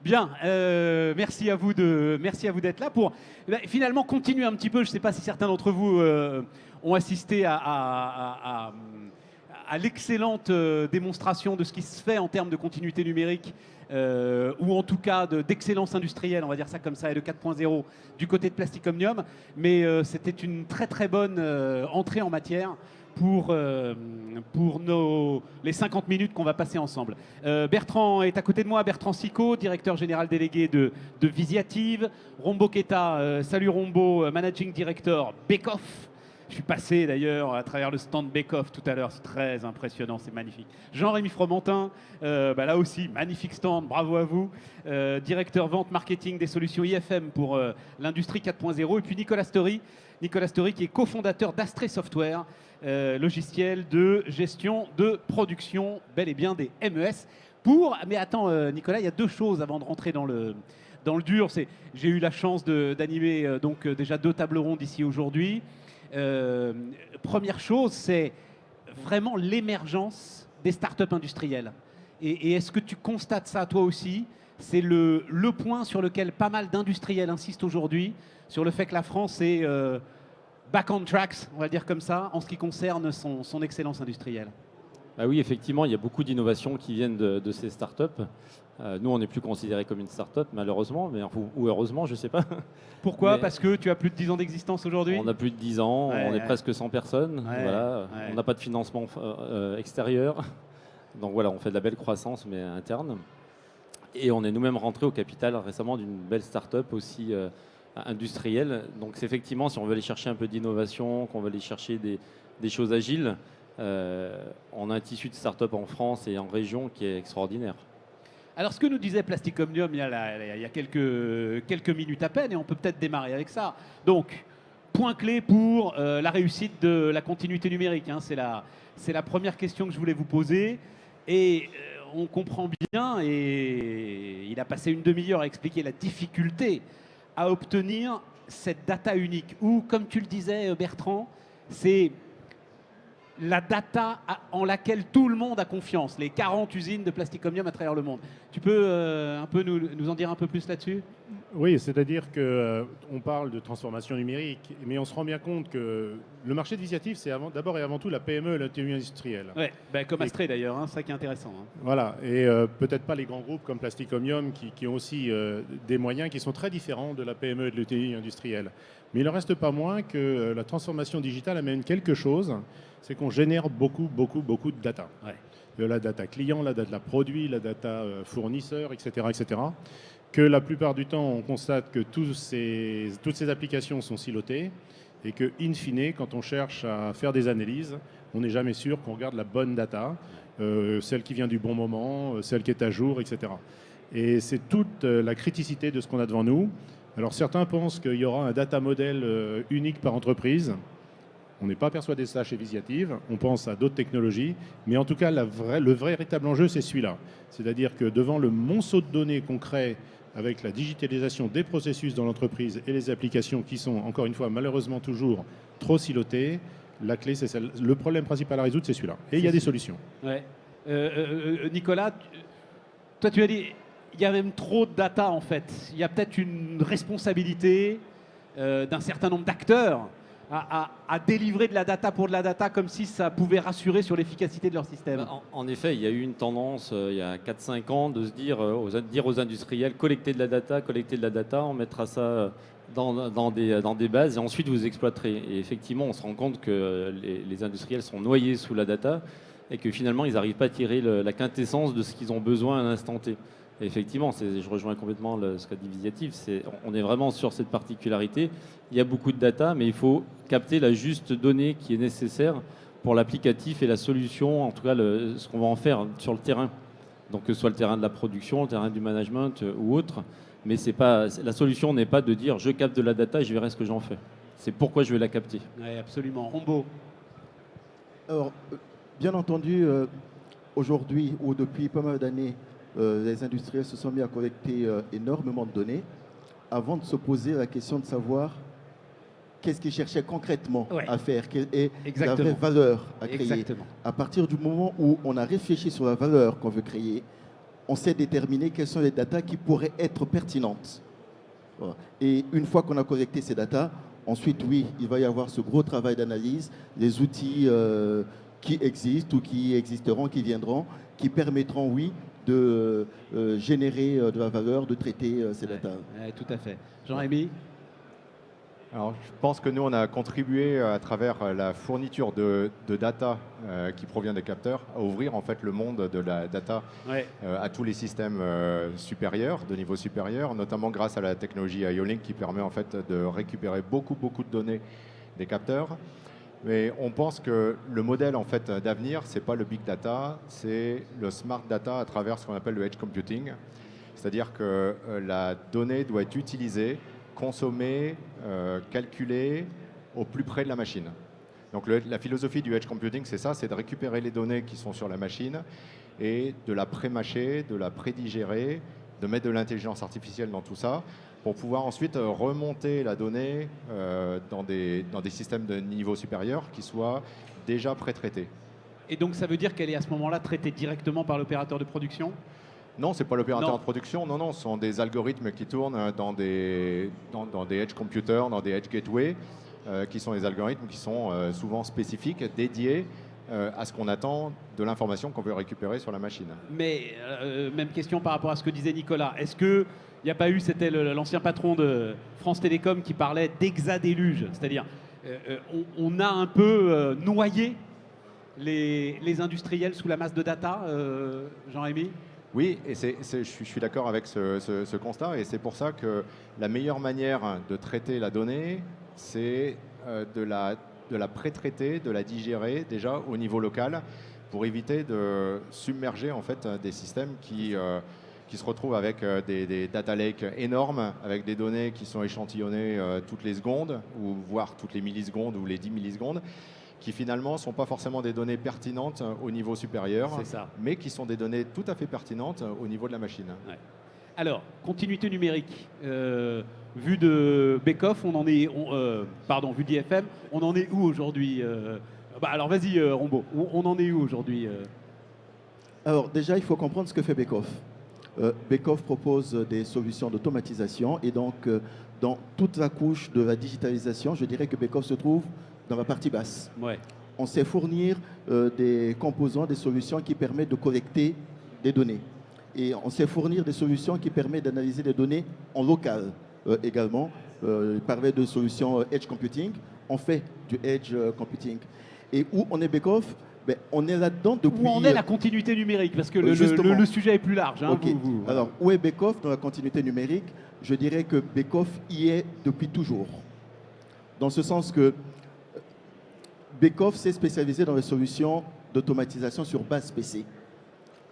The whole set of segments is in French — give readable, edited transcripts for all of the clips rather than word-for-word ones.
Bien, merci à vous d'être là pour finalement continuer un petit peu. Je ne sais pas si certains d'entre vous ont assisté à l'excellente démonstration de ce qui se fait en termes de continuité numérique ou en tout cas d'excellence industrielle, on va dire ça comme ça, et de 4.0 du côté de Plastic Omnium. Mais c'était une très très bonne entrée en matière pour les 50 minutes qu'on va passer ensemble. Bertrand est à côté de moi, Bertrand Sicot, directeur général délégué de Visiative. Rombo Keta, salut Rombo, managing director Bekoff. Je suis passé d'ailleurs à travers le stand Bekoff tout à l'heure, c'est très impressionnant, c'est magnifique. Jean-Rémy Fromentin, là aussi, magnifique stand, bravo à vous. Directeur vente marketing des solutions IFM pour l'industrie 4.0. Et puis Nicolas Story qui est cofondateur d'Astré Software, logiciel de gestion de production, bel et bien des MES. Mais attends, Nicolas, il y a deux choses avant de rentrer dans le dur. J'ai eu la chance d'animer déjà 2 tables rondes ici aujourd'hui. Première chose, c'est vraiment l'émergence des startups industrielles. Et est-ce que tu constates ça toi aussi? C'est le point sur lequel pas mal d'industriels insistent aujourd'hui, sur le fait que la France est back on tracks, on va dire comme ça, en ce qui concerne son excellence industrielle. Ah oui, effectivement, il y a beaucoup d'innovations qui viennent de ces startups. Nous, on n'est plus considéré comme une startup, malheureusement, ou heureusement, je ne sais pas. Pourquoi? Mais Parce que tu as plus de 10 ans d'existence aujourd'hui? on a plus de 10 ans, on est presque 100 personnes. Ouais, voilà. ouais. On n'a pas de financement extérieur. Donc voilà, on fait de la belle croissance, mais interne. Et on est nous-mêmes rentrés au capital récemment d'une belle startup aussi industrielle. Donc c'est effectivement, si on veut aller chercher un peu d'innovation, qu'on veut aller chercher des choses agiles, on a un tissu de start-up en France et en région qui est extraordinaire. Alors, ce que nous disait Plastic Omnium il y a quelques minutes à peine, et on peut peut-être démarrer avec ça. Donc, point clé pour la réussite de la continuité numérique, hein. C'est la première question que je voulais vous poser. Et on comprend bien, et il a passé une demi-heure à expliquer la difficulté à obtenir cette data unique. Ou, comme tu le disais, Bertrand, c'est la data en laquelle tout le monde a confiance, les 40 usines de Plastic Omnium à travers le monde. Tu peux un peu nous en dire un peu plus là-dessus? Oui, c'est-à-dire qu'on parle de transformation numérique, mais on se rend bien compte que le marché de Visiative, c'est d'abord et avant tout la PME et la TMI industrielle. Ouais, comme Astré d'ailleurs, hein, c'est ça qui est intéressant. Hein. Voilà, et peut-être pas les grands groupes comme Plastic Omnium qui ont aussi des moyens qui sont très différents de la PME et de l'ETI industrielle. Mais il n'en reste pas moins que la transformation digitale amène quelque chose, c'est qu'on génère beaucoup de data. Ouais. De la data client, la data produit, la data fournisseur, etc., etc. Que la plupart du temps, on constate que toutes ces applications sont silotées et que, in fine, quand on cherche à faire des analyses, on n'est jamais sûr qu'on regarde la bonne data, celle qui vient du bon moment, celle qui est à jour, etc. Et c'est toute la criticité de ce qu'on a devant nous. Alors certains pensent qu'il y aura un data model unique par entreprise. On n'est pas persuadé de ça chez Visiative, on pense à d'autres technologies, mais en tout cas, le véritable enjeu, c'est celui-là. C'est-à-dire que devant le monceau de données qu'on crée avec la digitalisation des processus dans l'entreprise et les applications qui sont, encore une fois, malheureusement toujours trop silotées, la clé, c'est celle. Le problème principal à résoudre, c'est celui-là. Et il y a des solutions. Ouais. Nicolas, toi tu as dit, il y a même trop de data en fait. Il y a peut-être une responsabilité d'un certain nombre d'acteurs à délivrer de la data pour de la data comme si ça pouvait rassurer sur l'efficacité de leur système. En effet, il y a eu une tendance il y a 4-5 ans de se dire aux industriels, collectez de la data, on mettra ça dans des bases et ensuite vous exploiterez. Et effectivement, on se rend compte que les industriels sont noyés sous la data et que finalement, ils n'arrivent pas à tirer la quintessence de ce qu'ils ont besoin à l'instant T. Et effectivement, je rejoins complètement ce qu'a dit Visiative. On est vraiment sur cette particularité. Il y a beaucoup de data, mais il faut capter la juste donnée qui est nécessaire pour l'applicatif et la solution, en tout cas ce qu'on va en faire sur le terrain. Donc que ce soit le terrain de la production, le terrain du management ou autre. Mais la solution n'est pas de dire je capte de la data et je verrai ce que j'en fais. C'est pourquoi je vais la capter. Oui, absolument. Rombo. Alors, bien entendu, aujourd'hui ou depuis pas mal d'années, les industriels se sont mis à collecter énormément de données avant de se poser la question de savoir qu'est-ce qu'ils cherchaient concrètement à faire et la vraie valeur à créer. Exactement. À partir du moment où on a réfléchi sur la valeur qu'on veut créer, on sait déterminer quelles sont les datas qui pourraient être pertinentes. Voilà. Et une fois qu'on a collecté ces datas, ensuite, oui, il va y avoir ce gros travail d'analyse, les outils qui existent ou qui existeront, qui viendront, qui permettront, oui, de générer de la valeur, de traiter ces datas. Ouais, tout à fait. Jean-Rémy? Alors, je pense que nous, on a contribué à travers la fourniture de data qui provient des capteurs à ouvrir en fait le monde de la data Ouais. à tous les systèmes supérieurs, de niveau supérieur, notamment grâce à la technologie IO-Link qui permet en fait de récupérer beaucoup de données des capteurs. Mais on pense que le modèle en fait d'avenir, c'est pas le big data, c'est le smart data à travers ce qu'on appelle le edge computing. C'est-à-dire que la donnée doit être utilisée, consommée, calculée au plus près de la machine. Donc la philosophie du edge computing, c'est ça, c'est de récupérer les données qui sont sur la machine et de la pré-mâcher, de la prédigérer, de mettre de l'intelligence artificielle dans tout ça pour pouvoir ensuite remonter la donnée dans des systèmes de niveau supérieur qui soient déjà pré-traités. Et donc ça veut dire qu'elle est à ce moment-là traitée directement par l'opérateur de production? Non, ce n'est pas l'opérateur Non. de production. Non, ce sont des algorithmes qui tournent dans des edge computers, dans des edge gateways, qui sont des algorithmes qui sont souvent spécifiques, dédiés à ce qu'on attend de l'information qu'on veut récupérer sur la machine. Mais même question par rapport à ce que disait Nicolas. Est-ce qu'il n'y a pas eu, c'était l'ancien patron de France Télécom qui parlait d'hexadéluge, c'est-à-dire on a un peu noyé les industriels sous la masse de data, Jean-Rémy? Oui, et je suis d'accord avec ce constat, et c'est pour ça que la meilleure manière de traiter la donnée, c'est de la pré-traiter, de la digérer déjà au niveau local, pour éviter de submerger en fait des systèmes qui se retrouvent avec des data lakes énormes, avec des données qui sont échantillonnées toutes les secondes, ou voire toutes les millisecondes ou les 10 millisecondes, qui finalement ne sont pas forcément des données pertinentes au niveau supérieur, mais qui sont des données tout à fait pertinentes au niveau de la machine. Ouais. Alors, continuité numérique, vu de Beckhoff, vu d'IFM, on en est où aujourd'hui? Alors vas-y Rombaud, on en est où aujourd'hui? Alors déjà, il faut comprendre ce que fait Beckhoff. Beckhoff propose des solutions d'automatisation et donc dans toute la couche de la digitalisation, je dirais que Beckhoff se trouve dans la partie basse. Ouais. On sait fournir des composants, des solutions qui permettent de collecter des données. Et on sait fournir des solutions qui permettent d'analyser les données en local également. Il parlait de solutions edge computing. On fait du edge computing. Et où on est Beckhoff? On est là-dedans depuis... Où en est la continuité numérique? Parce que le sujet est plus large. Hein, okay. Alors, où est Beckhoff dans la continuité numérique? Je dirais que Beckhoff y est depuis toujours. Dans ce sens que Beckhoff s'est spécialisé dans les solutions d'automatisation sur base PC.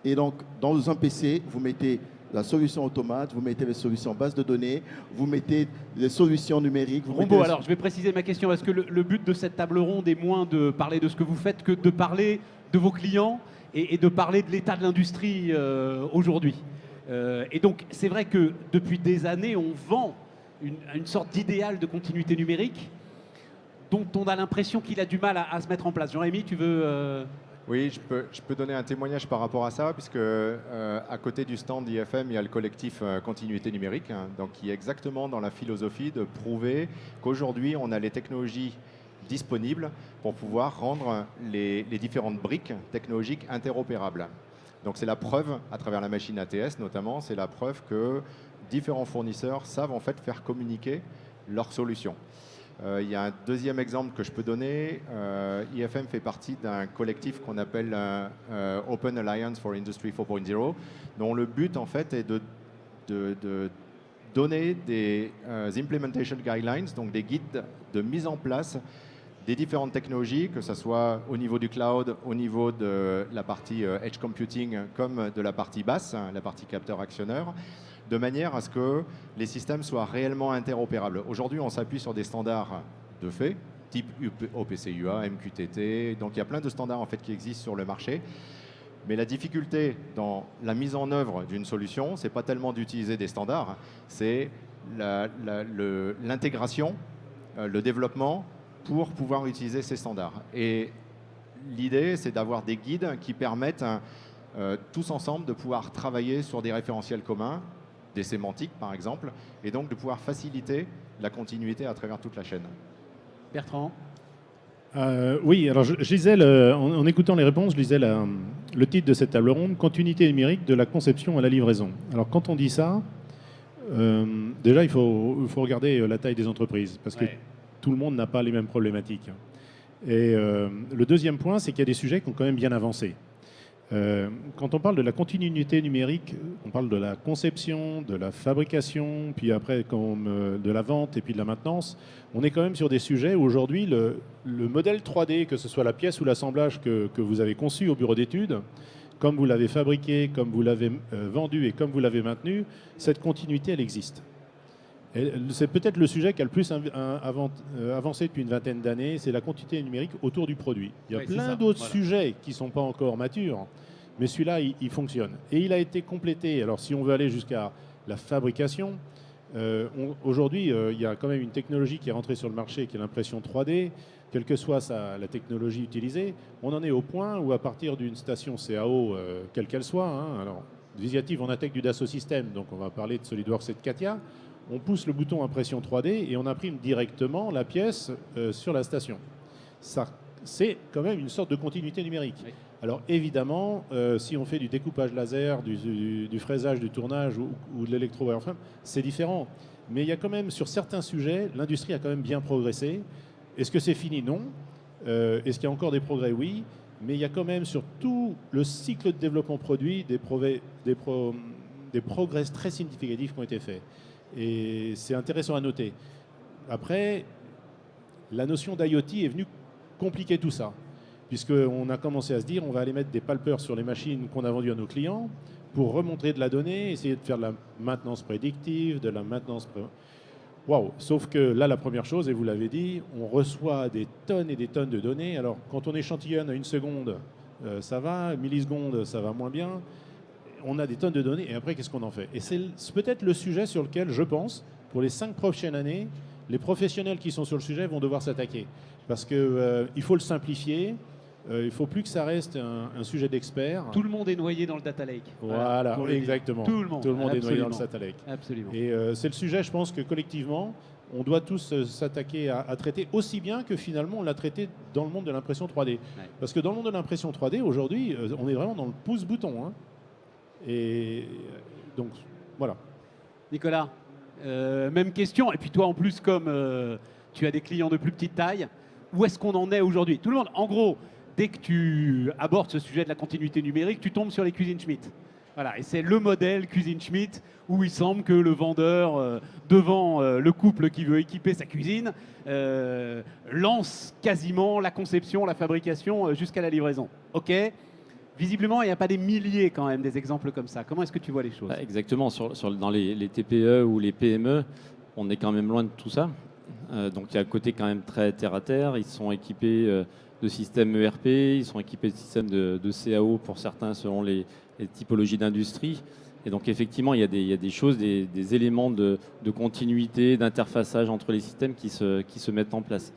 Et donc, dans un PC, vous mettez la solution automate, vous mettez les solutions base de données, vous mettez les solutions numériques. Rombaud, alors je vais préciser ma question, parce que le but de cette table ronde est moins de parler de ce que vous faites que de parler de vos clients et de parler de l'état de l'industrie aujourd'hui. Et donc, c'est vrai que depuis des années, on vend une sorte d'idéal de continuité numérique dont on a l'impression qu'il a du mal à se mettre en place. Jean-Rémy, tu veux... Oui, je peux donner un témoignage par rapport à ça, puisque à côté du stand IFM, il y a le collectif Continuité numérique, donc qui est exactement dans la philosophie de prouver qu'aujourd'hui, on a les technologies disponibles pour pouvoir rendre les différentes briques technologiques interopérables. Donc c'est la preuve, à travers la machine ATS notamment, c'est la preuve que différents fournisseurs savent en fait faire communiquer leurs solutions. Il y a un deuxième exemple que je peux donner. IFM fait partie d'un collectif qu'on appelle Open Alliance for Industry 4.0, dont le but en fait est de donner des implementation guidelines, donc des guides de mise en place des différentes technologies, que ce soit au niveau du cloud, au niveau de la partie edge computing, comme de la partie basse, la partie capteur-actionneur, de manière à ce que les systèmes soient réellement interopérables. Aujourd'hui, on s'appuie sur des standards de fait, type OPC-UA, MQTT, donc il y a plein de standards en fait qui existent sur le marché. Mais la difficulté dans la mise en œuvre d'une solution, c'est pas tellement d'utiliser des standards, c'est l'intégration, le développement pour pouvoir utiliser ces standards. Et l'idée, c'est d'avoir des guides qui permettent tous ensemble, de pouvoir travailler sur des référentiels communs, des sémantiques par exemple, et donc de pouvoir faciliter la continuité à travers toute la chaîne. Bertrand? Oui, alors je lisais, en écoutant les réponses, je lisais le titre de cette table ronde, Continuité numérique de la conception à la livraison. Alors quand on dit ça, déjà il faut regarder la taille des entreprises, parce que tout le monde n'a pas les mêmes problématiques. Et le deuxième point, c'est qu'il y a des sujets qui ont quand même bien avancé. Quand on parle de la continuité numérique, on parle de la conception, de la fabrication, puis après de la vente et puis de la maintenance. On est quand même sur des sujets où aujourd'hui, le modèle 3D, que ce soit la pièce ou l'assemblage que vous avez conçu au bureau d'études, comme vous l'avez fabriqué, comme vous l'avez vendu et comme vous l'avez maintenu, cette continuité, elle existe. C'est peut-être le sujet qui a le plus avancé depuis une vingtaine d'années, c'est la continuité numérique autour du produit. Il y a plein d'autres sujets qui ne sont pas encore matures, mais celui-là, il fonctionne. Et il a été complété. Alors, si on veut aller jusqu'à la fabrication, aujourd'hui, il y a quand même une technologie qui est rentrée sur le marché, qui est l'impression 3D. Quelle que soit la technologie utilisée, on en est au point où, à partir d'une station CAO, quelle qu'elle soit, alors, Visiative, on intègre du Dassault Systèmes, donc on va parler de SolidWorks et de CATIA. On pousse le bouton impression 3D et on imprime directement la pièce sur la station. Ça, c'est quand même une sorte de continuité numérique. Oui. Alors évidemment, si on fait du découpage laser, du fraisage, du tournage ou de l'électro-wireframe, c'est différent. Mais il y a quand même, sur certains sujets, l'industrie a quand même bien progressé. Est-ce que c'est fini? Non. Est-ce qu'il y a encore des progrès? Oui. Mais il y a quand même, sur tout le cycle de développement produit, des progrès très significatifs qui ont été faits. Et c'est intéressant à noter. Après, la notion d'IoT est venue compliquer tout ça, puisqu'on a commencé à se dire on va aller mettre des palpeurs sur les machines qu'on a vendues à nos clients pour remontrer de la donnée, essayer de faire de la maintenance prédictive, de la maintenance... Waouh! Sauf que là, la première chose, et vous l'avez dit, on reçoit des tonnes et des tonnes de données. Alors, quand on échantillonne à 1 seconde, ça va, millisecondes, ça va moins bien. On a des tonnes de données, et après, qu'est-ce qu'on en fait? Et c'est peut-être le sujet sur lequel, je pense, pour les 5 prochaines années, les professionnels qui sont sur le sujet vont devoir s'attaquer. Parce qu'il faut le simplifier, il ne faut plus que ça reste un sujet d'expert. Tout le monde est noyé dans le data lake. Voilà, exactement. Tout le monde est noyé dans le data lake. Absolument. Et c'est le sujet, je pense, que collectivement, on doit tous s'attaquer à traiter aussi bien que finalement on l'a traité dans le monde de l'impression 3D. Ouais. Parce que dans le monde de l'impression 3D, aujourd'hui, on est vraiment dans le pouce-bouton. Hein. Et donc, voilà. Nicolas, même question. Et puis toi, en plus, comme tu as des clients de plus petite taille, où est-ce qu'on en est aujourd'hui? Tout le monde, en gros, dès que tu abordes ce sujet de la continuité numérique, tu tombes sur les cuisines Schmitt. Voilà, et c'est le modèle cuisine Schmitt où il semble que le vendeur, devant le couple qui veut équiper sa cuisine, lance quasiment la conception, la fabrication jusqu'à la livraison. OK. Visiblement, il n'y a pas des milliers quand même des exemples comme ça. Comment est-ce que tu vois les choses? Exactement. Dans les TPE ou les PME, on est quand même loin de tout ça. Donc il y a un côté quand même très terre-à-terre. Ils sont équipés de systèmes ERP, ils sont équipés de systèmes de CAO pour certains selon les typologies d'industrie. Et donc effectivement, il y a des choses, des éléments de continuité, d'interfaçage entre les systèmes qui se mettent en place.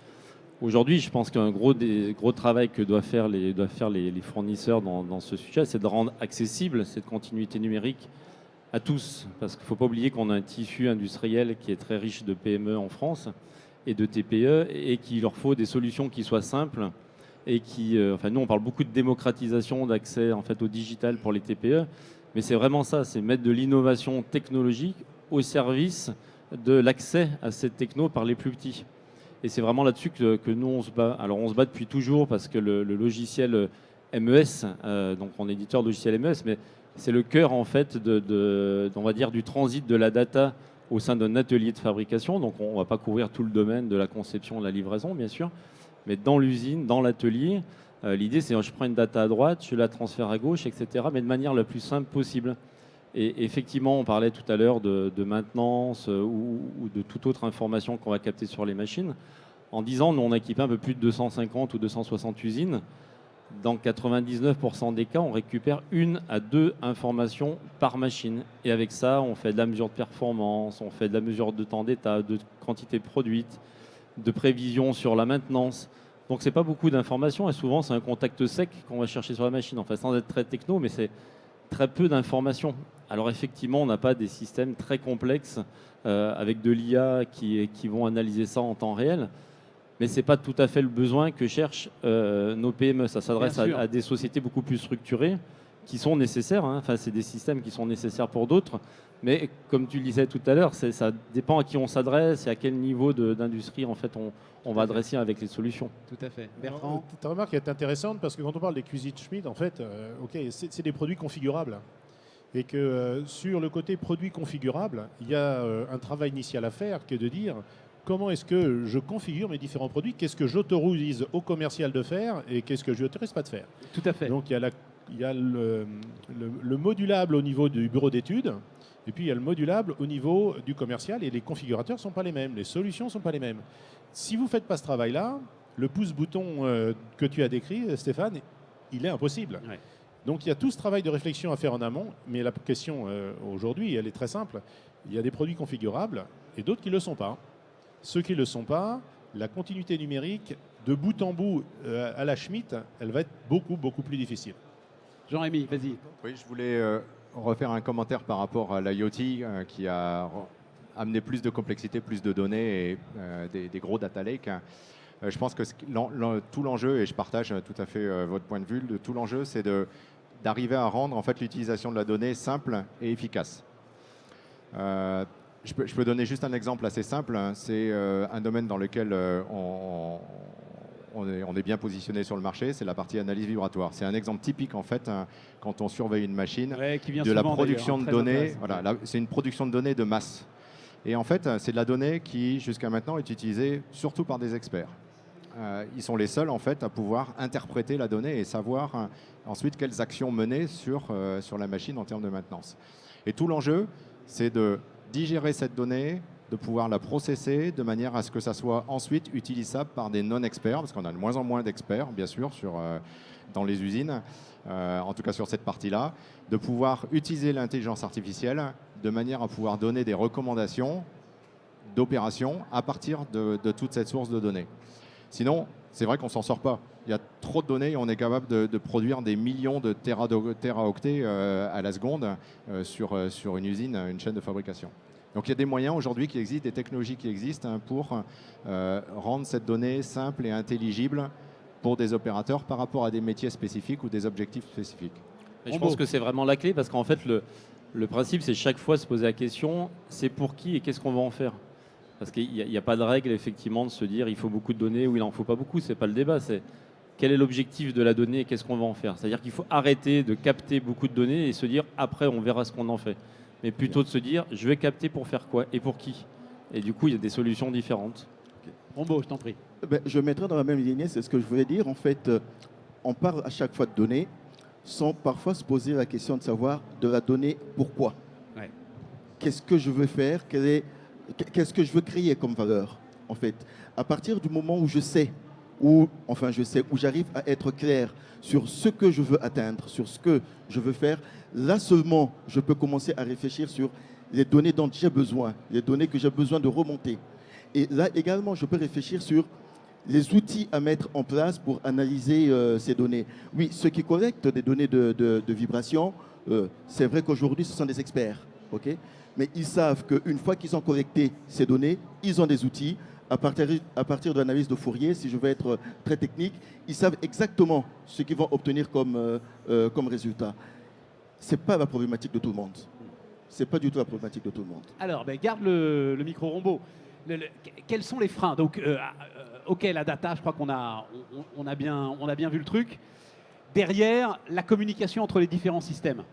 Aujourd'hui, je pense qu'un gros travail que doivent faire les fournisseurs dans ce sujet, c'est de rendre accessible cette continuité numérique à tous. Parce qu'il ne faut pas oublier qu'on a un tissu industriel qui est très riche de PME en France et de TPE et qu'il leur faut des solutions qui soient simples et nous, on parle beaucoup de démocratisation, d'accès en fait, au digital pour les TPE, mais c'est vraiment ça, c'est mettre de l'innovation technologique au service de l'accès à cette techno par les plus petits. Et c'est vraiment là-dessus que nous, on se bat. Alors, on se bat depuis toujours parce que le logiciel MES, donc on est éditeur de logiciel MES, mais c'est le cœur, en fait, on va dire, du transit de la data au sein d'un atelier de fabrication. Donc, on ne va pas couvrir tout le domaine de la conception et de la livraison, bien sûr. Mais dans l'usine, dans l'atelier, l'idée, c'est je prends une data à droite, je la transfère à gauche, etc., mais de manière la plus simple possible. Et effectivement, on parlait tout à l'heure de maintenance ou de toute autre information qu'on va capter sur les machines. En 10 ans, nous, on a équipé un peu plus de 250 ou 260 usines. Dans 99% des cas, on récupère 1 à 2 informations par machine. Et avec ça, on fait de la mesure de performance, on fait de la mesure de temps d'état, de quantité produite, de prévision sur la maintenance. Donc c'est pas beaucoup d'informations et souvent c'est un contact sec qu'on va chercher sur la machine. Enfin, sans être très techno, mais c'est très peu d'informations. Alors effectivement, on n'a pas des systèmes très complexes avec de l'IA qui vont analyser ça en temps réel. Mais ce n'est pas tout à fait le besoin que cherchent nos PME. Ça s'adresse à des sociétés beaucoup plus structurées qui sont nécessaires. Hein. Enfin, c'est des systèmes qui sont nécessaires pour d'autres. Mais comme tu le disais tout à l'heure, ça dépend à qui on s'adresse et à quel niveau d'industrie en fait, on va adresser avec les solutions. Tout à fait. Bertrand? Ta remarque est intéressante parce que quand on parle des cuisines Schmidt, en fait, c'est des produits configurables. Et que sur le côté produit configurable, il y a un travail initial à faire qui est de dire comment est-ce que je configure mes différents produits, qu'est-ce que j'autorise au commercial de faire et qu'est-ce que je n'autorise pas de faire. Tout à fait. Donc il y a le modulable au niveau du bureau d'études et puis il y a le modulable au niveau du commercial et les configurateurs ne sont pas les mêmes, les solutions ne sont pas les mêmes. Si vous ne faites pas ce travail-là, le pouce-bouton que tu as décrit, Stéphane, il est impossible. Ouais. Donc il y a tout ce travail de réflexion à faire en amont, mais la question aujourd'hui, elle est très simple. Il y a des produits configurables et d'autres qui ne le sont pas. Ceux qui ne le sont pas, la continuité numérique, de bout en bout à la Schmitt, elle va être beaucoup, beaucoup plus difficile. Jean-Rémy, vas-y. Oui, je voulais refaire un commentaire par rapport à l'IoT qui a amené plus de complexité, plus de données et des gros data lakes. Je pense que tout l'enjeu, et je partage tout à fait votre point de vue, tout l'enjeu, c'est d'arriver à rendre en fait, l'utilisation de la donnée simple et efficace. Je peux donner juste un exemple assez simple. Hein. C'est un domaine dans lequel on est bien positionné sur le marché, c'est la partie analyse vibratoire. C'est un exemple typique en fait hein, quand on surveille une machine de la production de données. Voilà, c'est une production de données de masse. Et en fait, c'est de la donnée qui jusqu'à maintenant est utilisée surtout par des experts. Ils sont les seuls en fait à pouvoir interpréter la donnée et savoir ensuite quelles actions mener sur la machine en termes de maintenance. Et tout l'enjeu, c'est de digérer cette donnée, de pouvoir la processer de manière à ce que ça soit ensuite utilisable par des non-experts, parce qu'on a de moins en moins d'experts, bien sûr, dans les usines, en tout cas sur cette partie-là, de pouvoir utiliser l'intelligence artificielle de manière à pouvoir donner des recommandations d'opérations à partir de toute cette source de données. Sinon, c'est vrai qu'on ne s'en sort pas. Il y a trop de données et on est capable de produire des millions de téraoctets à la seconde sur une usine, une chaîne de fabrication. Donc il y a des moyens aujourd'hui qui existent, des technologies qui existent hein, pour rendre cette donnée simple et intelligible pour des opérateurs par rapport à des métiers spécifiques ou des objectifs spécifiques. Et je pense que c'est vraiment la clé parce qu'en fait, le principe, c'est chaque fois se poser la question, c'est pour qui et qu'est-ce qu'on va en faire? Parce qu'il n'y a pas de règle, effectivement, de se dire il faut beaucoup de données ou il n'en faut pas beaucoup. Ce n'est pas le débat. C'est quel est l'objectif de la donnée et qu'est-ce qu'on va en faire. C'est-à-dire qu'il faut arrêter de capter beaucoup de données et se dire après, on verra ce qu'on en fait. Mais plutôt de se dire je vais capter pour faire quoi et pour qui. Et du coup, il y a des solutions différentes. Rombaud, je t'en prie. Je mettrai dans la même lignée, c'est ce que je voulais dire. En fait, on parle à chaque fois de données sans parfois se poser la question de savoir de la donnée pourquoi. Ouais. Qu'est-ce que je veux faire? Qu'est-ce que je veux créer comme valeur? En fait, à partir du moment où je sais, où j'arrive à être clair sur ce que je veux atteindre, sur ce que je veux faire, là seulement, je peux commencer à réfléchir sur les données dont j'ai besoin, les données que j'ai besoin de remonter. Et là également, je peux réfléchir sur les outils à mettre en place pour analyser ces données. Oui, ceux qui collectent des données de vibration, c'est vrai qu'aujourd'hui, ce sont des experts. Okay, mais ils savent qu'une fois qu'ils ont collecté ces données, ils ont des outils. À partir de l'analyse de Fourier, si je veux être très technique, ils savent exactement ce qu'ils vont obtenir comme résultat. Ce n'est pas la problématique de tout le monde. Ce n'est pas du tout la problématique de tout le monde. Alors, garde le micro Rombaud. Quels sont les freins? Donc, ok, la data, je crois qu'on a bien vu le truc. Derrière, la communication entre les différents systèmes.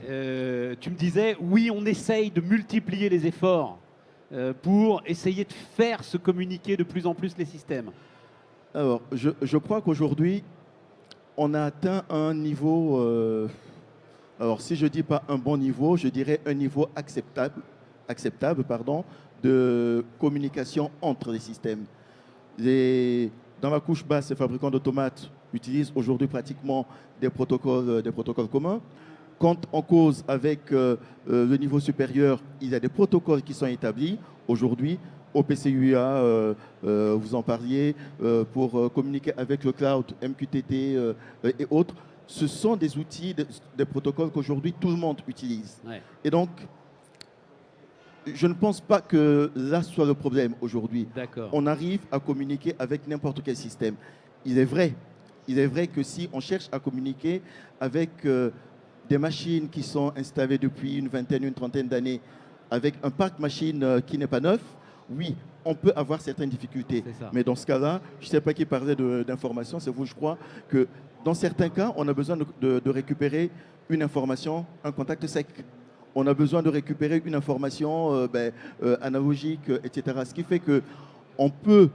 Tu me disais, oui, on essaye de multiplier les efforts pour essayer de faire se communiquer de plus en plus les systèmes. Alors, je crois qu'aujourd'hui, on a atteint un niveau, alors si je ne dis pas un bon niveau, je dirais un niveau acceptable de communication entre les systèmes. Dans la couche basse, les fabricants d'automates utilisent aujourd'hui pratiquement des protocoles communs. Quand on cause avec le niveau supérieur, il y a des protocoles qui sont établis. Aujourd'hui, OPC-UA, vous en parliez, pour communiquer avec le cloud, MQTT et autres. Ce sont des outils, des protocoles qu'aujourd'hui tout le monde utilise. Ouais. Et donc, je ne pense pas que là soit le problème aujourd'hui. D'accord. On arrive à communiquer avec n'importe quel système. Il est vrai que si on cherche à communiquer avec des machines qui sont installées depuis une vingtaine, une trentaine d'années, avec un parc machine qui n'est pas neuf, oui, on peut avoir certaines difficultés. C'est ça. Mais dans ce cas-là, je ne sais pas qui parlait d'information, c'est vous, je crois, que dans certains cas, on a besoin de récupérer une information, un contact sec. On a besoin de récupérer une information analogique, etc. Ce qui fait qu'on peut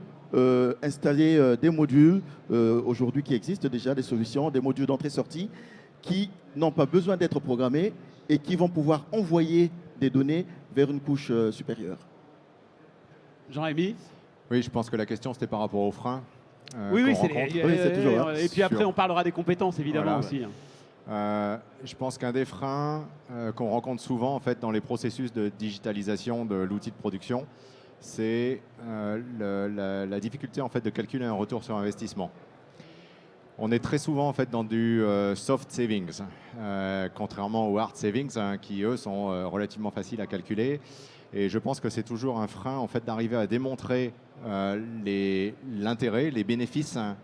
installer des modules, aujourd'hui qui existent déjà, des solutions, des modules d'entrée-sortie, qui n'ont pas besoin d'être programmés et qui vont pouvoir envoyer des données vers une couche supérieure. Jean-Rémy? Oui, je pense que la question, c'était par rapport aux freins. Oui, qu'on c'est rencontre. Oui, c'est toujours là. Et puis après, Sur- on parlera des compétences, évidemment, Voilà. aussi. Je pense qu'un des freins qu'on rencontre souvent en fait, dans les processus de digitalisation de l'outil de production, c'est la difficulté en fait, de calculer un retour sur investissement. On est très souvent en fait, dans du soft savings, contrairement aux hard savings hein, qui, eux, sont relativement faciles à calculer. Et je pense que c'est toujours un frein en fait, d'arriver à démontrer l'intérêt, les bénéfices hein,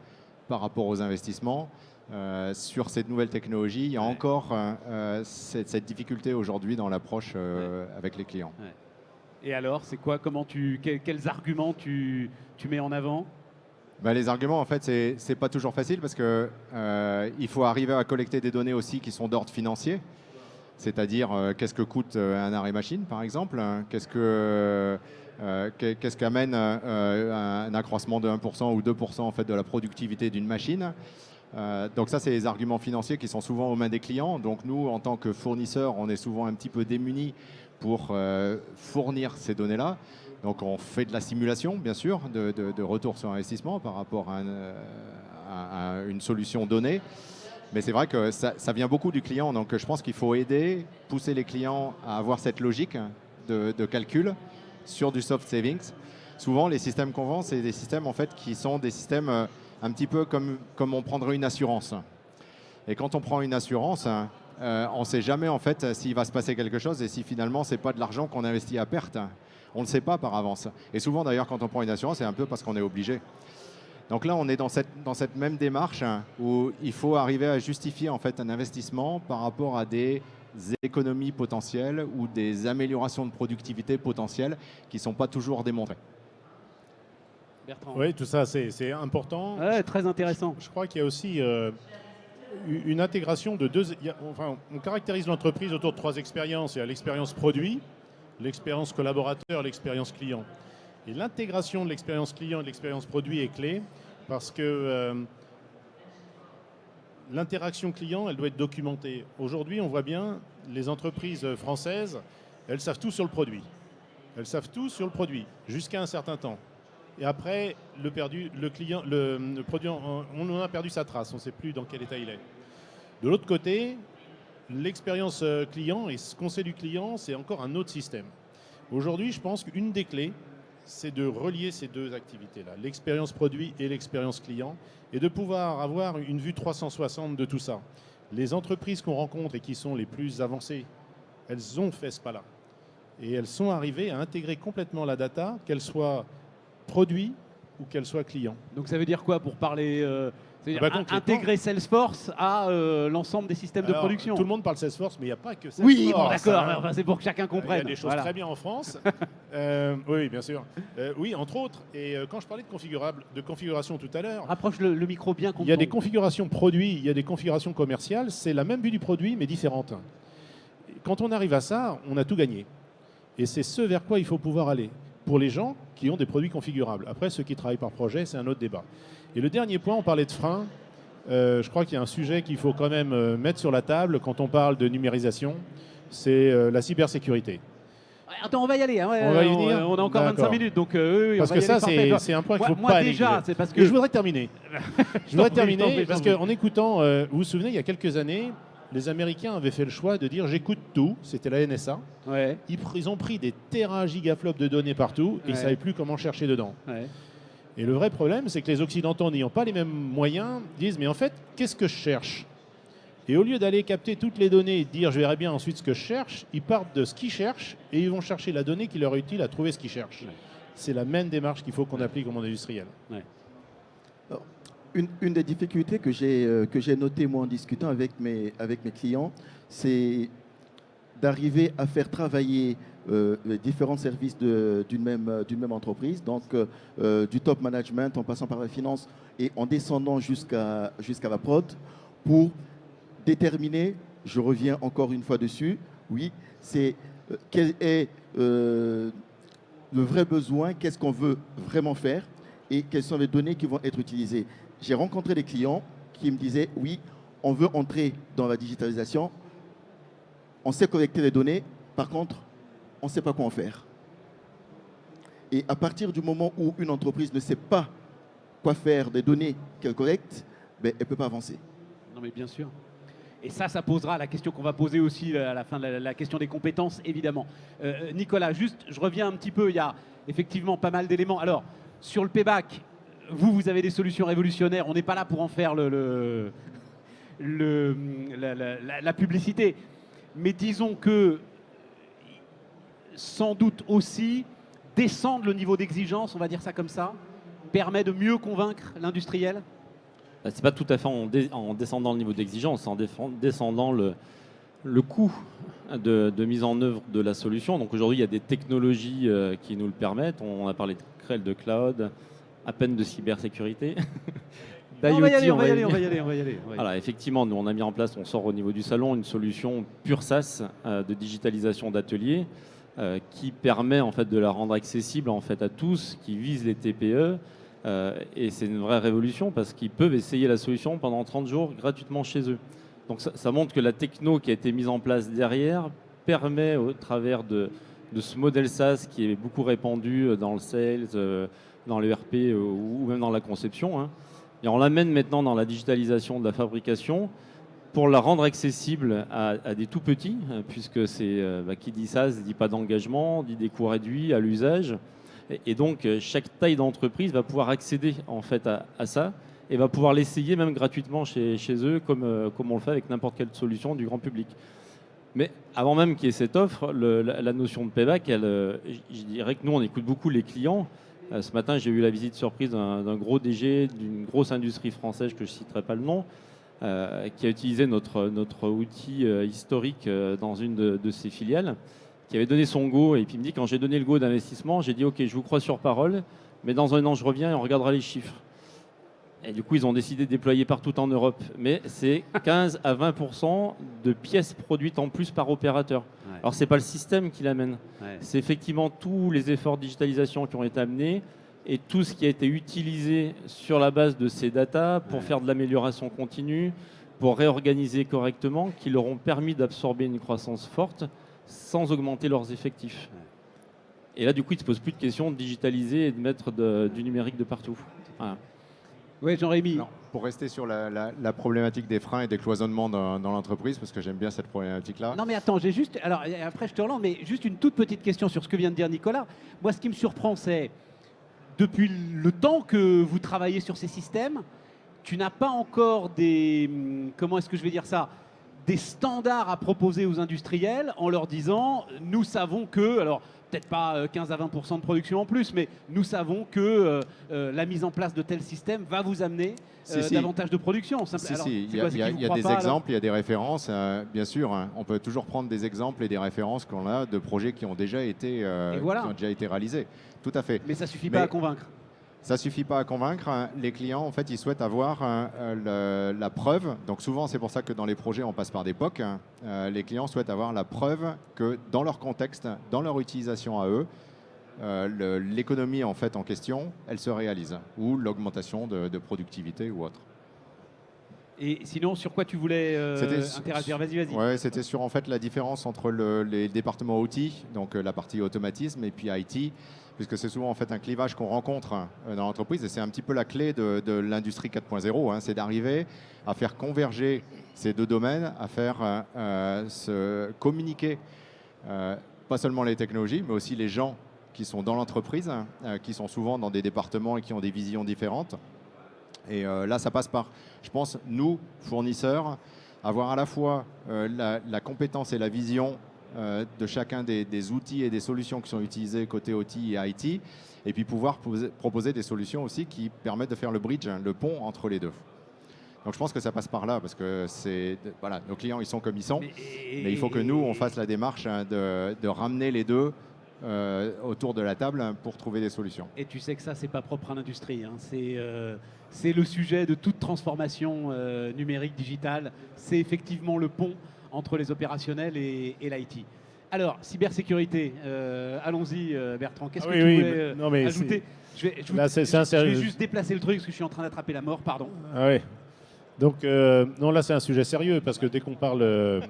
par rapport aux investissements. Sur cette nouvelle technologie, il y a encore cette difficulté aujourd'hui dans l'approche avec les clients. Et alors, c'est quoi? Quels arguments tu mets en avant? Ben, les arguments, en fait, c'est pas toujours facile parce que il faut arriver à collecter des données aussi qui sont d'ordre financier. C'est-à-dire, qu'est-ce que coûte un arrêt machine, par exemple hein, qu'est-ce qu'amène un accroissement de 1% ou 2% en fait, de la productivité d'une machine. Donc ça, c'est les arguments financiers qui sont souvent aux mains des clients. Donc nous, en tant que fournisseurs, on est souvent un petit peu démunis pour fournir ces données-là. Donc on fait de la simulation, bien sûr, de retour sur investissement par rapport à une solution donnée. Mais c'est vrai que ça vient beaucoup du client. Donc je pense qu'il faut aider, pousser les clients à avoir cette logique de calcul sur du soft savings. Souvent, les systèmes qu'on vend, c'est des systèmes en fait, qui sont des systèmes un petit peu comme on prendrait une assurance. Et quand on prend une assurance, on ne sait jamais en fait s'il va se passer quelque chose et si finalement ce n'est pas de l'argent qu'on investit à perte. On ne le sait pas par avance. Et souvent d'ailleurs quand on prend une assurance, c'est un peu parce qu'on est obligé. Donc là, on est dans cette même démarche où il faut arriver à justifier en fait un investissement par rapport à des économies potentielles ou des améliorations de productivité potentielles qui ne sont pas toujours démontrées. Bertrand? Oui, tout ça, c'est important. Ouais, très intéressant. Je crois qu'il y a aussi une intégration de deux. On caractérise l'entreprise autour de 3 expériences. Il y a l'expérience produit, l'expérience collaborateur, l'expérience client. Et l'intégration de l'expérience client et de l'expérience produit est clé parce que l'interaction client, elle doit être documentée. Aujourd'hui, on voit bien les entreprises françaises, elles savent tout sur le produit. Elles savent tout sur le produit jusqu'à un certain temps. Et après, le produit, on en a perdu sa trace. On ne sait plus dans quel état il est. De l'autre côté, l'expérience client et ce qu'on sait du client, c'est encore un autre système. Aujourd'hui, je pense qu'une des clés, c'est de relier ces deux activités-là, l'expérience produit et l'expérience client, et de pouvoir avoir une vue 360 de tout ça. Les entreprises qu'on rencontre et qui sont les plus avancées, elles ont fait ce pas-là. Et elles sont arrivées à intégrer complètement la data, qu'elle soit produit ou qu'elle soit client. Donc ça veut dire quoi pour parler c'est-à-dire concrètement, intégrer Salesforce à l'ensemble des systèmes de Alors, production? Tout le monde parle Salesforce, mais il n'y a pas que Salesforce. Oui, bon, d'accord, hein. enfin, c'est pour que chacun comprenne. Il y a des choses Voilà. très bien en France. Oui, bien sûr. Oui, entre autres. Et quand je parlais de configuration tout à l'heure, Rapproche le micro bien. il y a des configurations produits, il y a des configurations commerciales. C'est la même vue du produit, mais différente. Quand on arrive à ça, on a tout gagné. Et c'est ce vers quoi il faut pouvoir aller pour les gens qui ont des produits configurables. Après, ceux qui travaillent par projet, c'est un autre débat. Et le dernier point, on parlait de frein. Je crois qu'il y a un sujet qu'il faut quand même mettre sur la table quand on parle de numérisation, c'est la cybersécurité. Attends, on va y aller. Hein, On va y venir. On a encore 25 D'accord. minutes, donc oui, Parce on va que y aller ça, fort. c'est un point qu'il ne faut Moi pas déjà, négliger. c'est parce que Et je voudrais terminer. Je voudrais t'en terminer prie. parce qu'en écoutant, vous vous souvenez, il y a quelques années, Les Américains avaient fait le choix de dire j'écoute tout, c'était la NSA. Ouais, Ils ont pris des gigaflops de données partout et ils ne Ouais. savaient plus comment chercher dedans. ouais. Et le vrai problème, c'est que les Occidentaux, n'ayant pas les mêmes moyens, disent mais en fait, qu'est-ce que je cherche? Et au lieu d'aller capter toutes les données et de dire je verrai bien ensuite ce que je cherche, ils partent de ce qu'ils cherchent et ils vont chercher la donnée qui leur est utile à trouver ce qu'ils cherchent. Ouais. C'est la même démarche qu'il faut qu'on applique au monde industriel. Une des difficultés que j'ai notées moi en discutant avec mes clients, c'est d'arriver à faire travailler les différents services d'une même entreprise, donc du top management en passant par la finance et en descendant jusqu'à la prod, pour déterminer, je reviens encore une fois dessus, oui, c'est quel est le vrai besoin, qu'est-ce qu'on veut vraiment faire et quelles sont les données qui vont être utilisées. J'ai rencontré des clients qui me disaient, oui, on veut entrer dans la digitalisation, on sait collecter les données, par contre, on ne sait pas quoi en faire. Et à partir du moment où une entreprise ne sait pas quoi faire des données qu'elle collecte, ben, elle ne peut pas avancer. Non mais bien sûr. Et ça posera la question qu'on va poser aussi à la fin de la question des compétences, évidemment. Nicolas, juste, je reviens un petit peu, il y a effectivement pas mal d'éléments. Alors, sur le payback, vous avez des solutions révolutionnaires, on n'est pas là pour en faire la publicité. Mais disons que, sans doute aussi, descendre le niveau d'exigence, on va dire ça comme ça, permet de mieux convaincre l'industriel. C'est pas tout à fait en descendant le niveau d'exigence, c'est en descendant le coût de mise en œuvre de la solution. Donc aujourd'hui, il y a des technologies qui nous le permettent. On a parlé de cloud, à peine de cybersécurité. On va y aller, d'IoT, on va y aller, on dire. va y aller, on va y aller. Ouais. Voilà, effectivement, nous on a mis en place, on sort au niveau du salon, une solution pure SaaS de digitalisation d'ateliers qui permet en fait de la rendre accessible en fait à tous, qui vise les TPE. Et c'est une vraie révolution parce qu'ils peuvent essayer la solution pendant 30 jours gratuitement chez eux. Donc ça montre que la techno qui a été mise en place derrière permet au travers de ce modèle SaaS qui est beaucoup répandu dans le sales, dans le RP ou même dans la conception, hein. Et on l'amène maintenant dans la digitalisation de la fabrication pour la rendre accessible à des tout petits, puisque c'est qui dit SaaS dit pas d'engagement, dit des coûts réduits à l'usage. Et donc, chaque taille d'entreprise va pouvoir accéder en fait à ça et va pouvoir l'essayer même gratuitement chez eux, comme on le fait avec n'importe quelle solution du grand public. Mais avant même qu'il y ait cette offre, la notion de payback, je dirais que nous, on écoute beaucoup les clients. Ce matin, j'ai eu la visite surprise d'un gros DG d'une grosse industrie française, que je ne citerai pas le nom, qui a utilisé notre outil historique dans une de ses filiales, qui avait donné son go, et puis il me dit, quand j'ai donné le go d'investissement, j'ai dit ok, je vous crois sur parole, mais dans un an je reviens et on regardera les chiffres. Et du coup ils ont décidé de déployer partout en Europe, mais c'est 15 à 20% de pièces produites en plus par opérateur. Ouais. Alors c'est pas le système qui l'amène, Ouais. c'est effectivement tous les efforts de digitalisation qui ont été amenés et tout ce qui a été utilisé sur la base de ces datas pour faire de l'amélioration continue, pour réorganiser correctement, qui leur ont permis d'absorber une croissance forte sans augmenter leurs effectifs. Et là, du coup, ils ne se posent plus de questions de digitaliser et de mettre du numérique de partout. Voilà. Oui, Jean-Rémy. Alors, pour rester sur la problématique des freins et des cloisonnements dans l'entreprise, parce que j'aime bien cette problématique-là. Non mais attends, j'ai juste, alors après je te relance, mais juste une toute petite question sur ce que vient de dire Nicolas. Moi ce qui me surprend c'est, depuis le temps que vous travaillez sur ces systèmes, tu n'as pas encore des, comment est-ce que je vais dire ça, des standards à proposer aux industriels en leur disant, nous savons que, alors peut-être pas 15 à 20% de production en plus, mais nous savons que la mise en place de tels systèmes va vous amener davantage de production. Si, Alors, si, c'est il quoi, c'est y a, qu'ils vous il y a croient des pas, alors exemples, il y a des références, bien sûr. Hein. On peut toujours prendre des exemples et des références qu'on a de projets qui ont déjà été, voilà. qui ont déjà été réalisés. Tout à fait. Mais ça suffit pas à convaincre. Ça ne suffit pas à convaincre. Hein. Les clients, en fait, ils souhaitent avoir la preuve. Donc souvent, c'est pour ça que dans les projets, on passe par des POC. Hein. Les clients souhaitent avoir la preuve que dans leur contexte, dans leur utilisation à eux, l'économie en fait en question, elle se réalise, ou l'augmentation de productivité ou autre. Et sinon, sur quoi tu voulais interagir? Vas-y. Ouais, c'était sur en fait la différence entre les départements outils, donc la partie automatisme, et puis IT, puisque c'est souvent en fait un clivage qu'on rencontre dans l'entreprise, et c'est un petit peu la clé de l'industrie 4.0, c'est d'arriver à faire converger ces deux domaines, à faire se communiquer pas seulement les technologies, mais aussi les gens qui sont dans l'entreprise, qui sont souvent dans des départements et qui ont des visions différentes. Et là, ça passe par, je pense, nous, fournisseurs, avoir à la fois la compétence et la vision de chacun des outils et des solutions qui sont utilisés côté OT et IT, et puis pouvoir proposer des solutions aussi qui permettent de faire le bridge, le pont entre les deux. Donc je pense que ça passe par là, parce que voilà, nos clients, ils sont comme ils sont, mais il faut que nous, on fasse la démarche de ramener les deux autour de la table pour trouver des solutions. Et tu sais que ça, c'est pas propre à l'industrie. C'est le sujet de toute transformation numérique, digitale. C'est effectivement le pont entre les opérationnels et l'IT. Alors, cybersécurité, allons-y Bertrand. Qu'est-ce que tu voulais ajouter? Je vais juste déplacer le truc parce que je suis en train d'attraper la mort, pardon. Ah oui. Donc, non, là, c'est un sujet sérieux parce que dès qu'on parle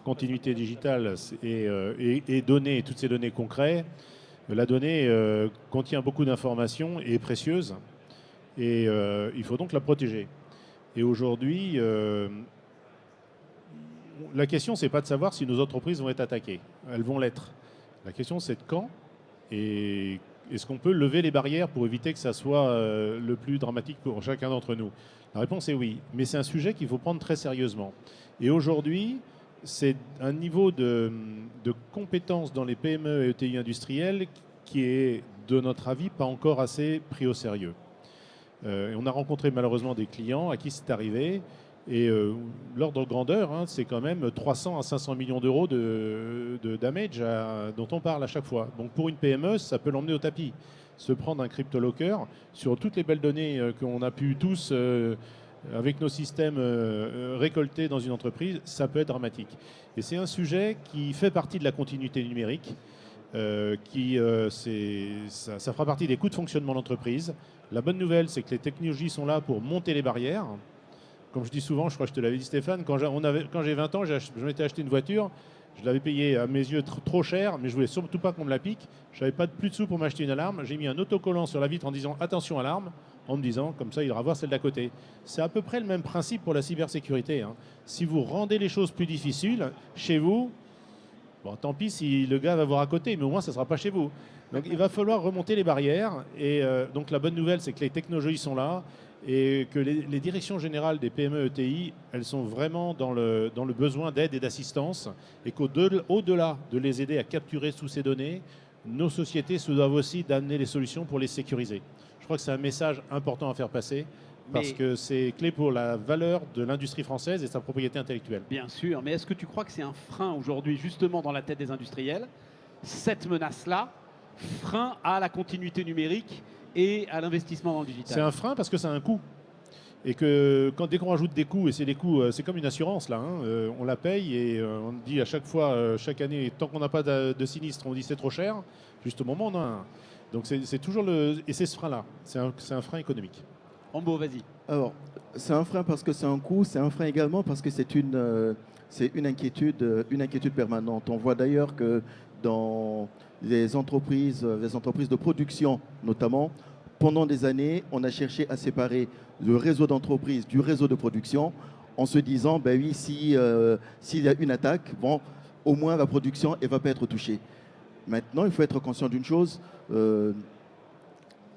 continuité digitale et données, toutes ces données concrètes, la donnée contient beaucoup d'informations et est précieuse et il faut donc la protéger. Et aujourd'hui, la question, c'est pas de savoir si nos entreprises vont être attaquées. Elles vont l'être. La question, c'est de quand et est-ce qu'on peut lever les barrières pour éviter que ça soit le plus dramatique pour chacun d'entre nous? La réponse est oui, mais c'est un sujet qu'il faut prendre très sérieusement. Et aujourd'hui, c'est un niveau de compétence dans les PME et ETI industrielles qui est, de notre avis, pas encore assez pris au sérieux. Et on a rencontré malheureusement des clients à qui c'est arrivé. Et l'ordre de grandeur, c'est quand même 300 à 500 millions d'euros de damage dont on parle à chaque fois. Donc pour une PME, ça peut l'emmener au tapis. Se prendre un crypto-locker sur toutes les belles données qu'on a pu tous, avec nos systèmes récoltés dans une entreprise, ça peut être dramatique. Et c'est un sujet qui fait partie de la continuité numérique, ça fera partie des coûts de fonctionnement de l'entreprise. La bonne nouvelle, c'est que les technologies sont là pour monter les barrières. Comme je dis souvent, je crois que je te l'avais dit Stéphane, quand j'ai 20 ans, je m'étais acheté une voiture, je l'avais payée à mes yeux trop cher, mais je voulais surtout pas qu'on me la pique. Je n'avais pas plus de sous pour m'acheter une alarme. J'ai mis un autocollant sur la vitre en disant attention alarme, en me disant comme ça il ira voir celle d'à côté. C'est à peu près le même principe pour la cybersécurité. Si vous rendez les choses plus difficiles chez vous, bon, tant pis si le gars va voir à côté, mais au moins ça ne sera pas chez vous. Donc il va falloir remonter les barrières. Et donc la bonne nouvelle, c'est que les technologies sont là et que les directions générales des PME ETI, elles sont vraiment dans le besoin d'aide et d'assistance, et qu'au-delà de les aider à capturer toutes ces données, nos sociétés se doivent aussi d'amener les solutions pour les sécuriser. Je crois que c'est un message important à faire passer, parce que c'est clé pour la valeur de l'industrie française et sa propriété intellectuelle. Bien sûr, mais est-ce que tu crois que c'est un frein aujourd'hui, justement dans la tête des industriels, cette menace-là, frein à la continuité numérique et à l'investissement dans le digital? C'est un frein parce que ça a un coût. Et que dès qu'on rajoute des coûts, et c'est des coûts, c'est comme une assurance là, on la paye et on dit à chaque fois, chaque année, tant qu'on n'a pas de sinistre, on dit c'est trop cher. Juste au moment, on en a un. Donc c'est toujours et c'est ce frein-là. C'est un frein économique. Rambo, vas-y. Alors, c'est un frein parce que c'est un coût, c'est un frein également parce que c'est une inquiétude permanente. On voit d'ailleurs que dans les entreprises de production notamment, pendant des années, on a cherché à séparer le réseau d'entreprise du réseau de production en se disant, ben oui, s'il y a une attaque, bon, au moins la production ne va pas être touchée. Maintenant, il faut être conscient d'une chose, il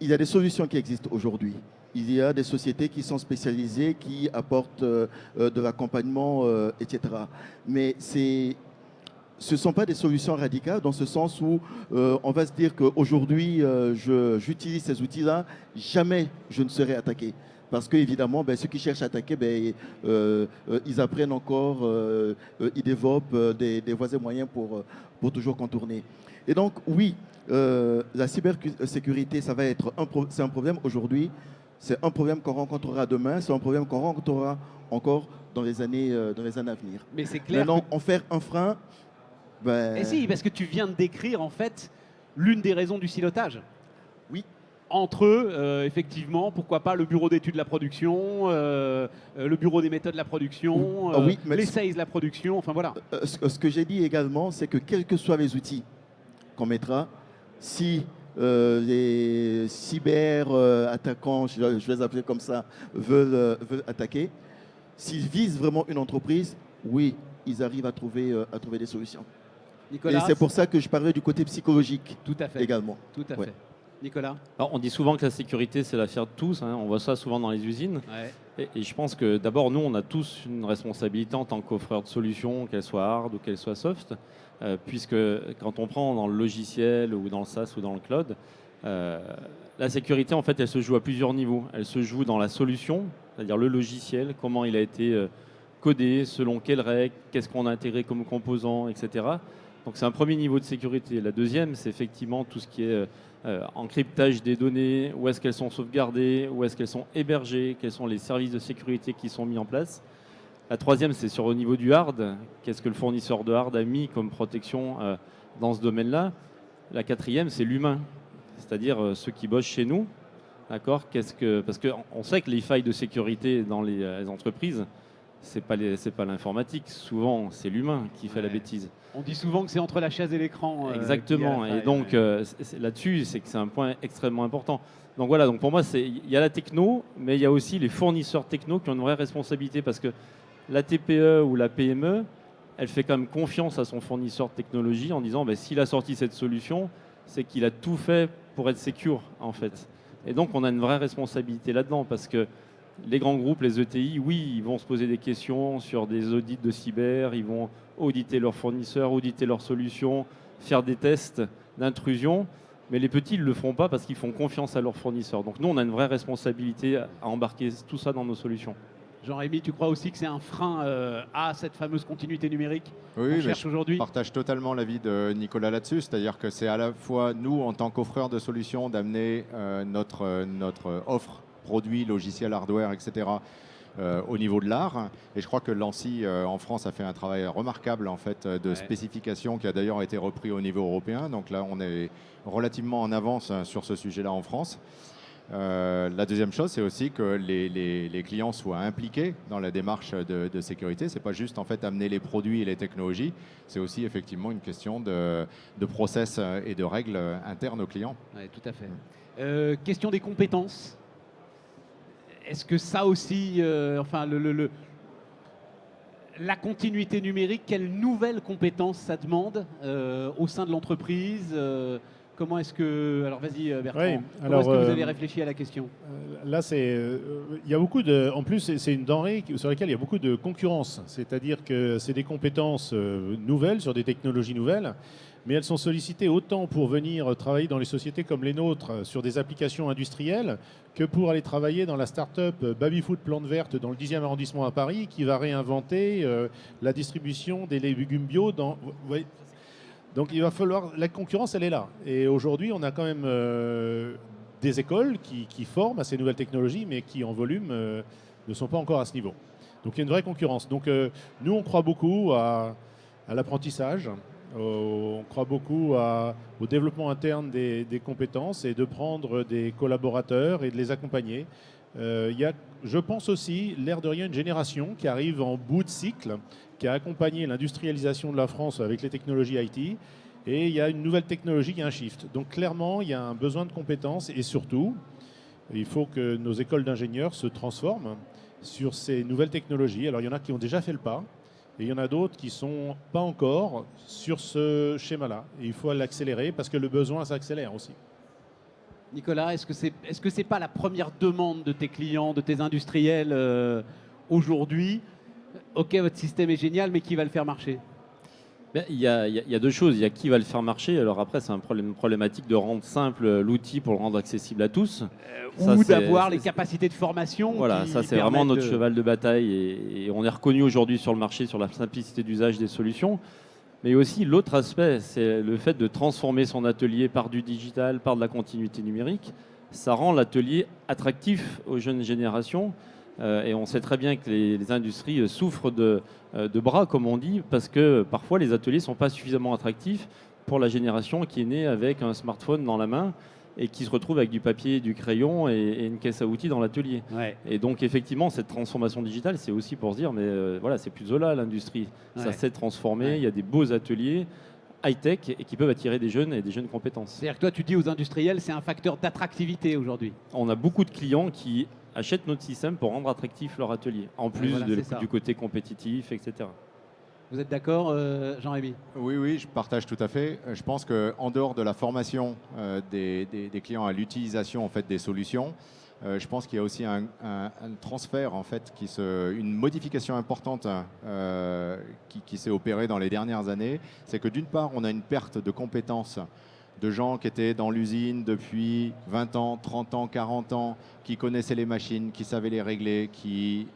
y a des solutions qui existent aujourd'hui. Il y a des sociétés qui sont spécialisées, qui apportent de l'accompagnement, etc. Mais ce ne sont pas des solutions radicales dans ce sens où on va se dire qu'aujourd'hui, j'utilise ces outils-là, jamais je ne serai attaqué. Parce qu'évidemment, ceux qui cherchent à attaquer, ils apprennent encore, ils développent des voies et moyens pour toujours contourner. Et donc, oui, la cybersécurité, c'est un problème aujourd'hui, c'est un problème qu'on rencontrera demain, c'est un problème qu'on rencontrera encore dans les années à venir. Mais c'est clair. Maintenant, en faire un frein... Et si, parce que tu viens de décrire en fait l'une des raisons du silotage. Oui. entre eux, effectivement, pourquoi pas le bureau d'études de la production, le bureau des méthodes de la production, Ah oui, mais les sales de la production, enfin voilà. Ce que j'ai dit également, c'est que quels que soient les outils qu'on mettra, si les cyber-attaquants, je vais les appeler comme ça, veulent attaquer, s'ils visent vraiment une entreprise, oui, ils arrivent à trouver des solutions. Nicolas, Et c'est pour ça que je parlais du côté psychologique tout à fait. également. Tout à Ouais. fait. Nicolas. Alors, on dit souvent que la sécurité, c'est l'affaire de tous. On voit ça souvent dans les usines. Ouais. Et je pense que d'abord, nous, on a tous une responsabilité en tant qu'offreur de solutions, qu'elles soient hard ou qu'elles soient soft, puisque quand on prend dans le logiciel ou dans le SaaS ou dans le cloud, la sécurité, en fait, elle se joue à plusieurs niveaux. Elle se joue dans la solution, c'est-à-dire le logiciel, comment il a été codé, selon quelles règles, qu'est-ce qu'on a intégré comme composant, etc. Donc c'est un premier niveau de sécurité. La deuxième, c'est effectivement tout ce qui est encryptage des données, où est-ce qu'elles sont sauvegardées, où est-ce qu'elles sont hébergées, quels sont les services de sécurité qui sont mis en place. La troisième, c'est sur au niveau du hard, qu'est-ce que le fournisseur de hard a mis comme protection dans ce domaine-là. La quatrième, c'est l'humain, c'est-à-dire ceux qui bossent chez nous. D'accord ? Parce qu'on sait que les failles de sécurité dans les entreprises, c'est pas l'informatique, souvent c'est l'humain qui fait la bêtise. On dit souvent que c'est entre la chaise et l'écran. Exactement, et donc là-dessus, c'est que c'est un point extrêmement important. Donc voilà, donc pour moi, il y a la techno, mais il y a aussi les fournisseurs techno qui ont une vraie responsabilité, parce que la TPE ou la PME, elle fait quand même confiance à son fournisseur de technologie en disant, s'il a sorti cette solution, c'est qu'il a tout fait pour être secure, en fait. Et donc on a une vraie responsabilité là-dedans, parce que les grands groupes, les ETI, oui, ils vont se poser des questions sur des audits de cyber, ils vont auditer leurs fournisseurs, auditer leurs solutions, faire des tests d'intrusion, mais les petits ne le feront pas parce qu'ils font confiance à leurs fournisseurs. Donc nous, on a une vraie responsabilité à embarquer tout ça dans nos solutions. Jean-Rémy, tu crois aussi que c'est un frein à cette fameuse continuité numérique Oui, qu'on cherche aujourd'hui ? je partage totalement l'avis de Nicolas là-dessus, c'est-à-dire que c'est à la fois nous, en tant qu'offreurs de solutions, d'amener notre offre, produits, logiciels, hardware, etc., au niveau de l'art. Et je crois que l'ANSSI en France a fait un travail remarquable en fait, de spécification qui a d'ailleurs été repris au niveau européen. Donc là, on est relativement en avance sur ce sujet-là en France. La deuxième chose, c'est aussi que les clients soient impliqués dans la démarche de sécurité. Ce n'est pas juste en fait amener les produits et les technologies, c'est aussi effectivement une question de process et de règles internes aux clients. Oui, tout à fait. Question des compétences. Est-ce que ça aussi, la continuité numérique, quelles nouvelles compétences ça demande au sein de l'entreprise Comment est-ce que... Alors vas-y Bertrand, Oui, comment est-ce que vous avez réfléchi à la question ? Là, il y a beaucoup de... En plus, c'est une denrée sur laquelle il y a beaucoup de concurrence. C'est-à-dire que c'est des compétences nouvelles, sur des technologies nouvelles, mais elles sont sollicitées autant pour venir travailler dans les sociétés comme les nôtres, sur des applications industrielles, que pour aller travailler dans la start-up Babyfood Plante Verte dans le 10e arrondissement à Paris, qui va réinventer la distribution des légumes bio dans... Donc il va falloir... La concurrence, elle est là. Et aujourd'hui, on a quand même des écoles qui forment à ces nouvelles technologies, mais qui, en volume, ne sont pas encore à ce niveau. Donc il y a une vraie concurrence. Donc nous, on croit beaucoup à l'apprentissage. On croit beaucoup au développement interne des compétences et de prendre des collaborateurs et de les accompagner. Il y a, je pense aussi, l'air de rien, une génération qui arrive en bout de cycle, qui a accompagné l'industrialisation de la France avec les technologies IT. Et il y a une nouvelle technologie, il y a un shift. Donc clairement, il y a un besoin de compétences et surtout, il faut que nos écoles d'ingénieurs se transforment sur ces nouvelles technologies. Alors il y en a qui ont déjà fait le pas. Et il y en a d'autres qui ne sont pas encore sur ce schéma-là. Et il faut l'accélérer parce que le besoin s'accélère aussi. Nicolas, est-ce que c'est pas la première demande de tes clients, de tes industriels aujourd'hui ? Ok, votre système est génial, mais qui va le faire marcher ? Il y a deux choses. Il y a qui va le faire marcher. Alors après, c'est une problématique de rendre simple l'outil pour le rendre accessible à tous. Ou d'avoir les capacités de formation. Voilà, ça c'est vraiment notre cheval de bataille et on est reconnu aujourd'hui sur le marché sur la simplicité d'usage des solutions. Mais aussi l'autre aspect, c'est le fait de transformer son atelier par du digital, par de la continuité numérique. Ça rend l'atelier attractif aux jeunes générations. Et on sait très bien que les industries souffrent de bras, comme on dit, parce que parfois les ateliers ne sont pas suffisamment attractifs pour la génération qui est née avec un smartphone dans la main et qui se retrouvent avec du papier, du crayon et une caisse à outils dans l'atelier. Ouais. Et donc effectivement, cette transformation digitale, c'est aussi pour se dire, mais voilà, c'est plus Zola l'industrie. Ça Ouais. s'est transformé, Ouais. il y a des beaux ateliers high-tech et qui peuvent attirer des jeunes et des jeunes compétences. C'est-à-dire que toi, tu dis aux industriels, c'est un facteur d'attractivité aujourd'hui. On a beaucoup de clients qui achètent notre système pour rendre attractif leur atelier, en plus voilà, c'est ça. du côté compétitif, etc. Vous êtes d'accord, Jean-Rémy? Oui, oui, je partage tout à fait. Je pense qu'en dehors de la formation des clients à l'utilisation en fait, des solutions, je pense qu'il y a aussi un transfert, en fait, une modification importante qui s'est opérée dans les dernières années. C'est que d'une part, on a une perte de compétences de gens qui étaient dans l'usine depuis 20 ans, 30 ans, 40 ans, qui connaissaient les machines, qui savaient les régler, qui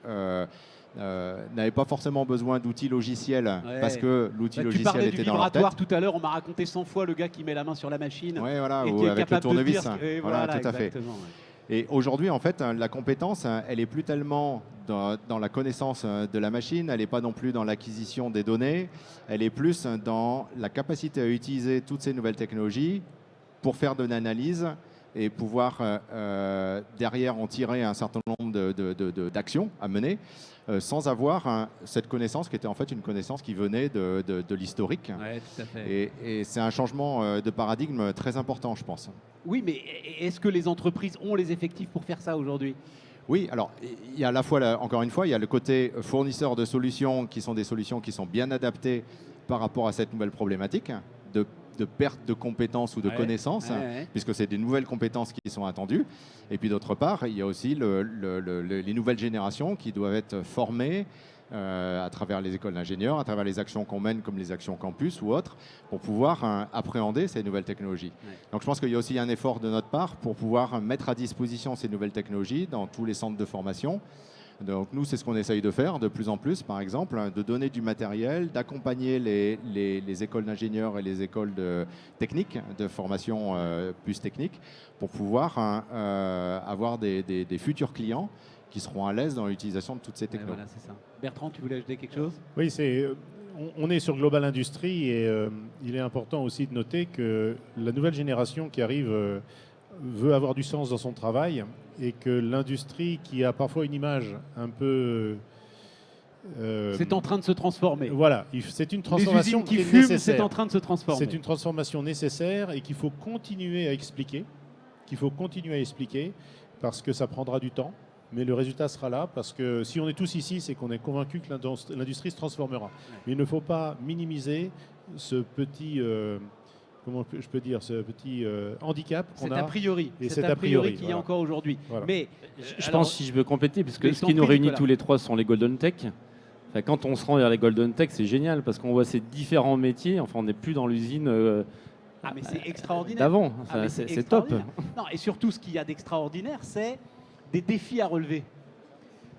n'avaient pas forcément besoin d'outils logiciels parce que l'outil Tu logiciel parlais du était dans leur tête. vibratoire tout à l'heure, on m'a raconté 100 fois le gars qui met la main sur la machine. Ouais, voilà, et ou qui est avec le capable de dire tournevis. et Voilà, tout à fait. exactement, ouais. Et aujourd'hui, en fait, la compétence, elle est plus tellement dans la connaissance de la machine, elle n'est pas non plus dans l'acquisition des données, elle est plus dans la capacité à utiliser toutes ces nouvelles technologies pour faire de l'analyse et pouvoir derrière en tirer un certain nombre d'actions à mener sans avoir cette connaissance qui était en fait une connaissance qui venait de l'historique. Ouais, tout à fait. Et c'est un changement de paradigme très important, je pense. Oui, mais est-ce que les entreprises ont les effectifs pour faire ça aujourd'hui? Oui, alors il y a à la fois, encore une fois, il y a le côté fournisseur de solutions qui sont des solutions qui sont bien adaptées par rapport à cette nouvelle problématique de perte de compétences ou de connaissances, puisque c'est des nouvelles compétences qui sont attendues. Et puis d'autre part, il y a aussi les nouvelles générations qui doivent être formées à travers les écoles d'ingénieurs, à travers les actions qu'on mène comme les actions campus ou autres, pour pouvoir appréhender ces nouvelles technologies. Donc je pense qu'il y a aussi un effort de notre part pour pouvoir mettre à disposition ces nouvelles technologies dans tous les centres de formation. Donc nous, c'est ce qu'on essaye de faire de plus en plus, par exemple, de donner du matériel, d'accompagner les écoles d'ingénieurs et les écoles techniques, de formation plus technique, pour pouvoir avoir des futurs clients qui seront à l'aise dans l'utilisation de toutes ces technologies. Voilà, c'est ça. Bertrand, tu voulais ajouter quelque chose? Oui, on est sur Global Industrie et il est important aussi de noter que la nouvelle génération qui arrive veut avoir du sens dans son travail et que l'industrie qui a parfois une image un peu... c'est en train de se transformer. Voilà, c'est une transformation les usines qui est fument, nécessaire. c'est en train de se transformer. C'est une transformation nécessaire et qu'il faut continuer à expliquer, parce que ça prendra du temps, mais le résultat sera là, parce que si on est tous ici, c'est qu'on est convaincu que l'industrie se transformera. Mais il ne faut pas minimiser ce petit... comment je peux dire, ce petit handicap qu'on a. C'est a priori. Et C'est a priori qu'il y a encore aujourd'hui. Voilà. Mais Je alors, pense, si je veux compléter, parce que mais ce je qui t'en nous prie, réunit Nicolas. tous les trois sont les Golden Tech. Enfin, quand on se rend vers les Golden Tech, c'est génial, parce qu'on voit ces différents métiers. Enfin, on n'est plus dans l'usine ah, mais c'est extraordinaire. d'avant. Ah, Enfin, mais c'est top. extraordinaire. Non, et surtout, ce qu'il y a d'extraordinaire, c'est des défis à relever.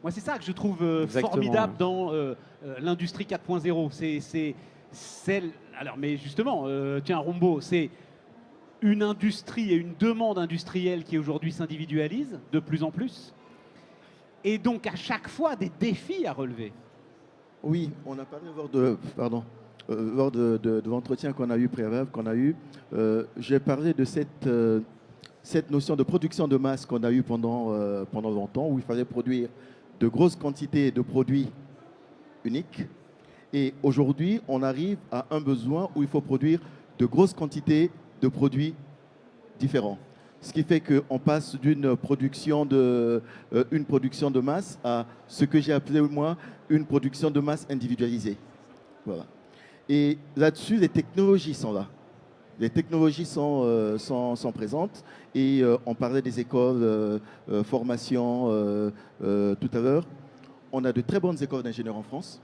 Moi, c'est ça que je trouve Exactement, formidable ouais. dans l'industrie 4.0. C'est celle. Alors, mais justement, tiens, Rombo, c'est une industrie et une demande industrielle qui aujourd'hui s'individualise de plus en plus. Et donc, à chaque fois, des défis à relever. Oui, on a parlé lors de l'entretien qu'on a eu préalable, j'ai parlé de cette notion de production de masse qu'on a eue pendant longtemps, où il fallait produire de grosses quantités de produits uniques. Et aujourd'hui, on arrive à un besoin où il faut produire de grosses quantités de produits différents. Ce qui fait qu'on passe d'une production de masse à ce que j'ai appelé, moi, une production de masse individualisée. Voilà. Et là-dessus, les technologies sont là. Les technologies sont présentes. Et on parlait des écoles, formation tout à l'heure. On a de très bonnes écoles d'ingénieurs en France.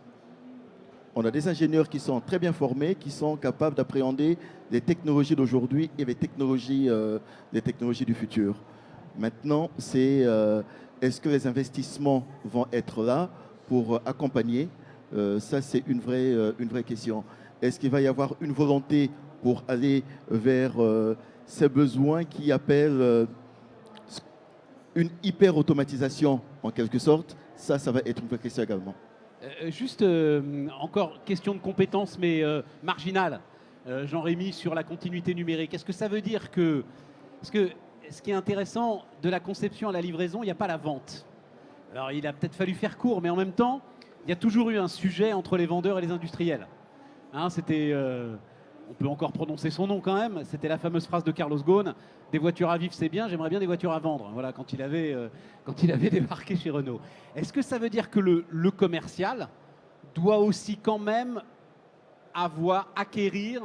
On a des ingénieurs qui sont très bien formés, qui sont capables d'appréhender les technologies d'aujourd'hui et les technologies du futur. Maintenant, c'est est-ce que les investissements vont être là pour accompagner? Ça, c'est une vraie question. Est-ce qu'il va y avoir une volonté pour aller vers ces besoins qui appellent une hyper-automatisation en quelque sorte? Ça va être une vraie question également. Juste encore question de compétences, mais marginale. Jean-Rémy, sur la continuité numérique, est-ce que ça veut dire que Parce que ce qui est intéressant, de la conception à la livraison, il n'y a pas la vente. Alors il a peut-être fallu faire court, mais en même temps, il y a toujours eu un sujet entre les vendeurs et les industriels. Hein, c'était, on peut encore prononcer son nom quand même, c'était la fameuse phrase de Carlos Ghosn, des voitures à vivre c'est bien, j'aimerais bien des voitures à vendre. Voilà, quand il avait débarqué chez Renault. Est-ce que ça veut dire que le commercial doit aussi quand même acquérir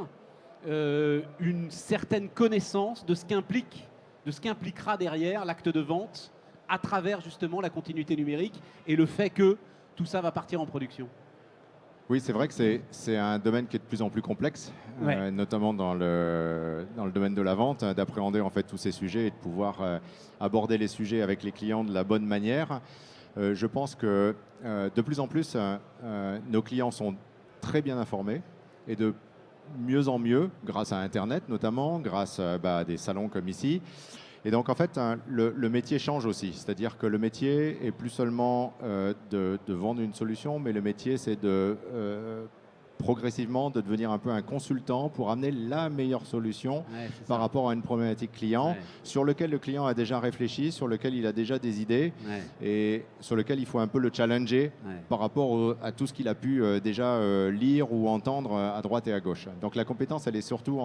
une certaine connaissance de ce qu'impliquera derrière l'acte de vente à travers justement la continuité numérique et le fait que tout ça va partir en production? Oui, c'est vrai que c'est un domaine qui est de plus en plus complexe, Ouais. notamment dans le domaine de la vente, d'appréhender en fait tous ces sujets et de pouvoir aborder les sujets avec les clients de la bonne manière. Je pense que de plus en plus, nos clients sont très bien informés et de mieux en mieux, grâce à Internet notamment, grâce à des salons comme ici. Et donc en fait, le métier change aussi. C'est-à-dire que le métier est plus seulement de vendre une solution, mais le métier c'est progressivement de devenir un peu un consultant pour amener la meilleure solution Ouais, c'est par ça. rapport à une problématique client Ouais. sur lequel le client a déjà réfléchi, sur lequel il a déjà des idées Ouais, et sur lequel il faut un peu le challenger ouais. par rapport à tout ce qu'il a pu déjà lire ou entendre à droite et à gauche. Donc la compétence, elle est surtout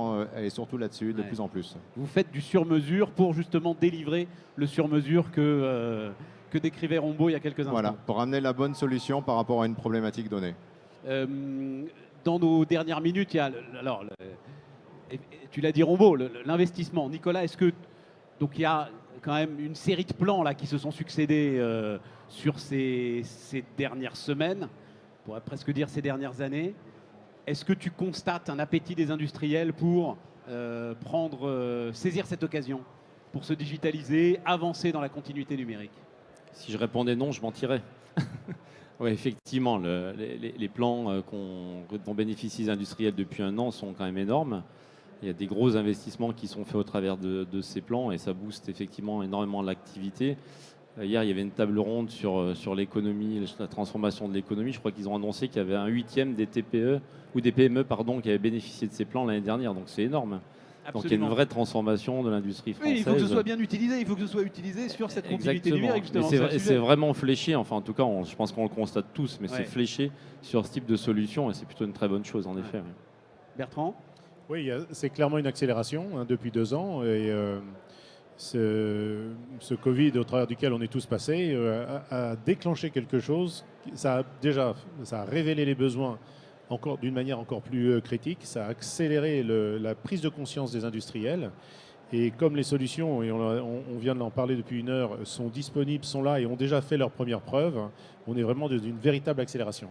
là-dessus, de Ouais. plus en plus. Vous faites du sur-mesure pour justement délivrer le sur-mesure que décrivait Rombaud il y a quelques instants. Voilà, pour amener la bonne solution par rapport à une problématique donnée. Dans nos dernières minutes, il y a tu l'as dit Rombaud, l'investissement. Nicolas, est-ce que donc il y a quand même une série de plans là qui se sont succédés sur ces dernières semaines, on pourrait presque dire ces dernières années. Est-ce que tu constates un appétit des industriels pour saisir cette occasion pour se digitaliser, avancer dans la continuité numérique? Si je répondais non, je mentirais. Oui, effectivement, les plans dont bénéficient les industriels depuis un an sont quand même énormes. Il y a des gros investissements qui sont faits au travers de ces plans et ça booste effectivement énormément l'activité. Hier, il y avait une table ronde sur l'économie, la transformation de l'économie. Je crois qu'ils ont annoncé qu'il y avait un huitième des TPE ou des PME qui avaient bénéficié de ces plans l'année dernière. Donc c'est énorme. Donc il y a une vraie transformation de l'industrie française. Oui, il faut que ce soit bien utilisé, il faut que ce soit utilisé sur cette continuité Exactement. numérique justement. Et c'est vraiment fléché, enfin en tout cas je pense qu'on le constate tous, mais Ouais. c'est fléché sur ce type de solution et c'est plutôt une très bonne chose en effet. Oui. Bertrand? Oui, c'est clairement une accélération depuis 2 ans. Et ce Covid, au travers duquel on est tous passés, a déclenché quelque chose. Ça a révélé les besoins d'une manière encore plus critique. Ça a accéléré la prise de conscience des industriels. Et comme les solutions, et on vient de l'en parler depuis 1 heure, sont disponibles, sont là et ont déjà fait leurs premières preuves, on est vraiment d'une véritable accélération.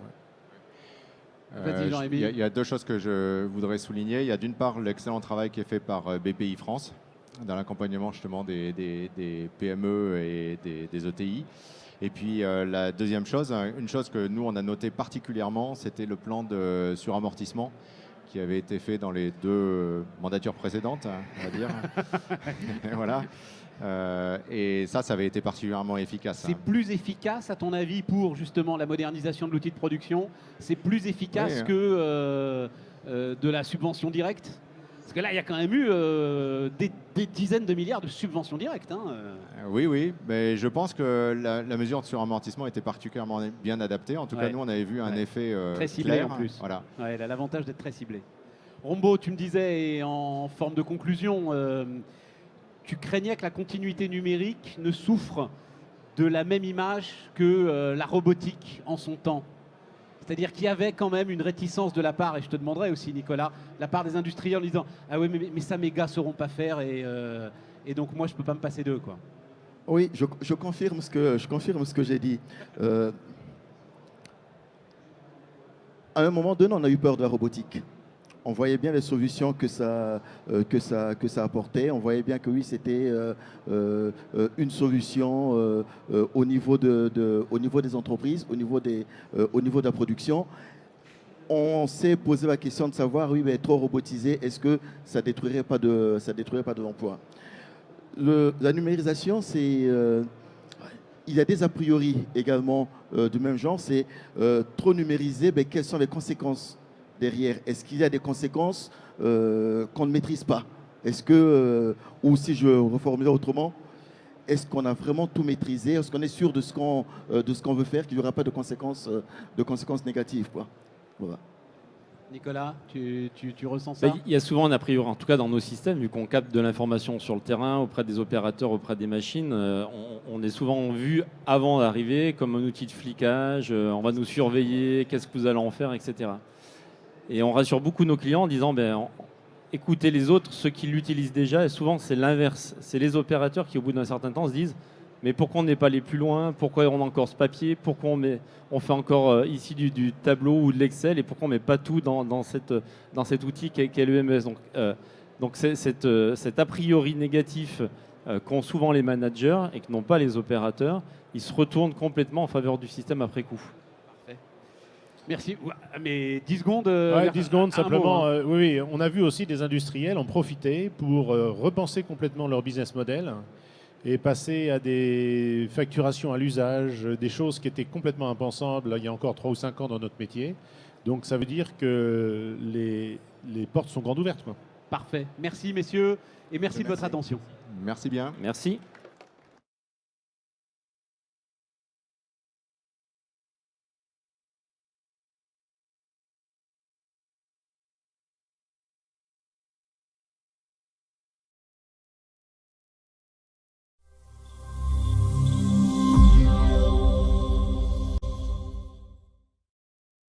Vas-y, Jean-Émile. Il y a 2 choses que je voudrais souligner. Il y a d'une part l'excellent travail qui est fait par BPI France dans l'accompagnement justement des PME et des ETI. Et puis la deuxième chose, une chose que nous on a noté particulièrement, c'était le plan de suramortissement qui avait été fait dans les 2 mandatures précédentes, on va dire. Et voilà. Et ça avait été particulièrement efficace. C'est plus efficace, à ton avis, pour justement la modernisation de l'outil de production? C'est plus efficace Oui. que de la subvention directe? Parce que là, il y a quand même eu des dizaines de milliards de subventions directes. Hein. Oui, mais je pense que la mesure de suramortissement était particulièrement bien adaptée. En tout cas, Ouais. nous, on avait vu un effet Très ciblé clair. en plus. Voilà. Ouais, elle a l'avantage d'être très ciblée. Rombaud, tu me disais, et en forme de conclusion, tu craignais que la continuité numérique ne souffre de la même image que la robotique en son temps. C'est-à-dire qu'il y avait quand même une réticence de la part, et je te demanderai aussi Nicolas, de la part des industriels en disant « Ah oui, mais ça mes gars ne sauront pas faire et donc moi je ne peux pas me passer d'eux. » quoi. Oui, je confirme ce que j'ai dit. À un moment donné, on a eu peur de la robotique. On voyait bien les solutions que ça apportait. On voyait bien que oui, c'était une solution au niveau des entreprises, au niveau de la production. On s'est posé la question de savoir, oui, mais trop robotisé, est-ce que ça ne détruirait pas de l'emploi? La numérisation, il y a des a priori également du même genre. C'est trop numérisé, mais quelles sont les conséquences derrière? Est-ce qu'il y a des conséquences qu'on ne maîtrise pas? Est-ce que, ou si je reformulais autrement, est-ce qu'on a vraiment tout maîtrisé? Est-ce qu'on est sûr de ce qu'on veut faire, qu'il n'y aura pas de conséquences négatives, quoi. Voilà. Nicolas, tu ressens ça? Il y a souvent un a priori, en tout cas dans nos systèmes, vu qu'on capte de l'information sur le terrain, auprès des opérateurs, auprès des machines, on est souvent vu avant d'arriver comme un outil de flicage, on va nous surveiller, qu'est-ce que vous allez en faire, etc. Et on rassure beaucoup nos clients en disant, écoutez les autres, ceux qui l'utilisent déjà, et souvent c'est l'inverse. C'est les opérateurs qui, au bout d'un certain temps, se disent, mais pourquoi on n'est pas allé plus loin? Pourquoi on a encore ce papier? Pourquoi on fait encore ici du tableau ou de l'Excel? Et pourquoi on ne met pas tout dans cet outil qu'est l'EMS? Donc c'est cet a priori négatif qu'ont souvent les managers et que n'ont pas les opérateurs, ils se retournent complètement en faveur du système après coup. Merci. Mais 10 secondes. 10 secondes simplement. Mot, Oui, on a vu aussi des industriels en profiter pour repenser complètement leur business model et passer à des facturations à l'usage, des choses qui étaient complètement impensables il y a encore 3 ou 5 ans dans notre métier. Donc ça veut dire que les portes sont grandes ouvertes, quoi. Parfait. Merci messieurs et merci de votre attention. Merci bien. Merci.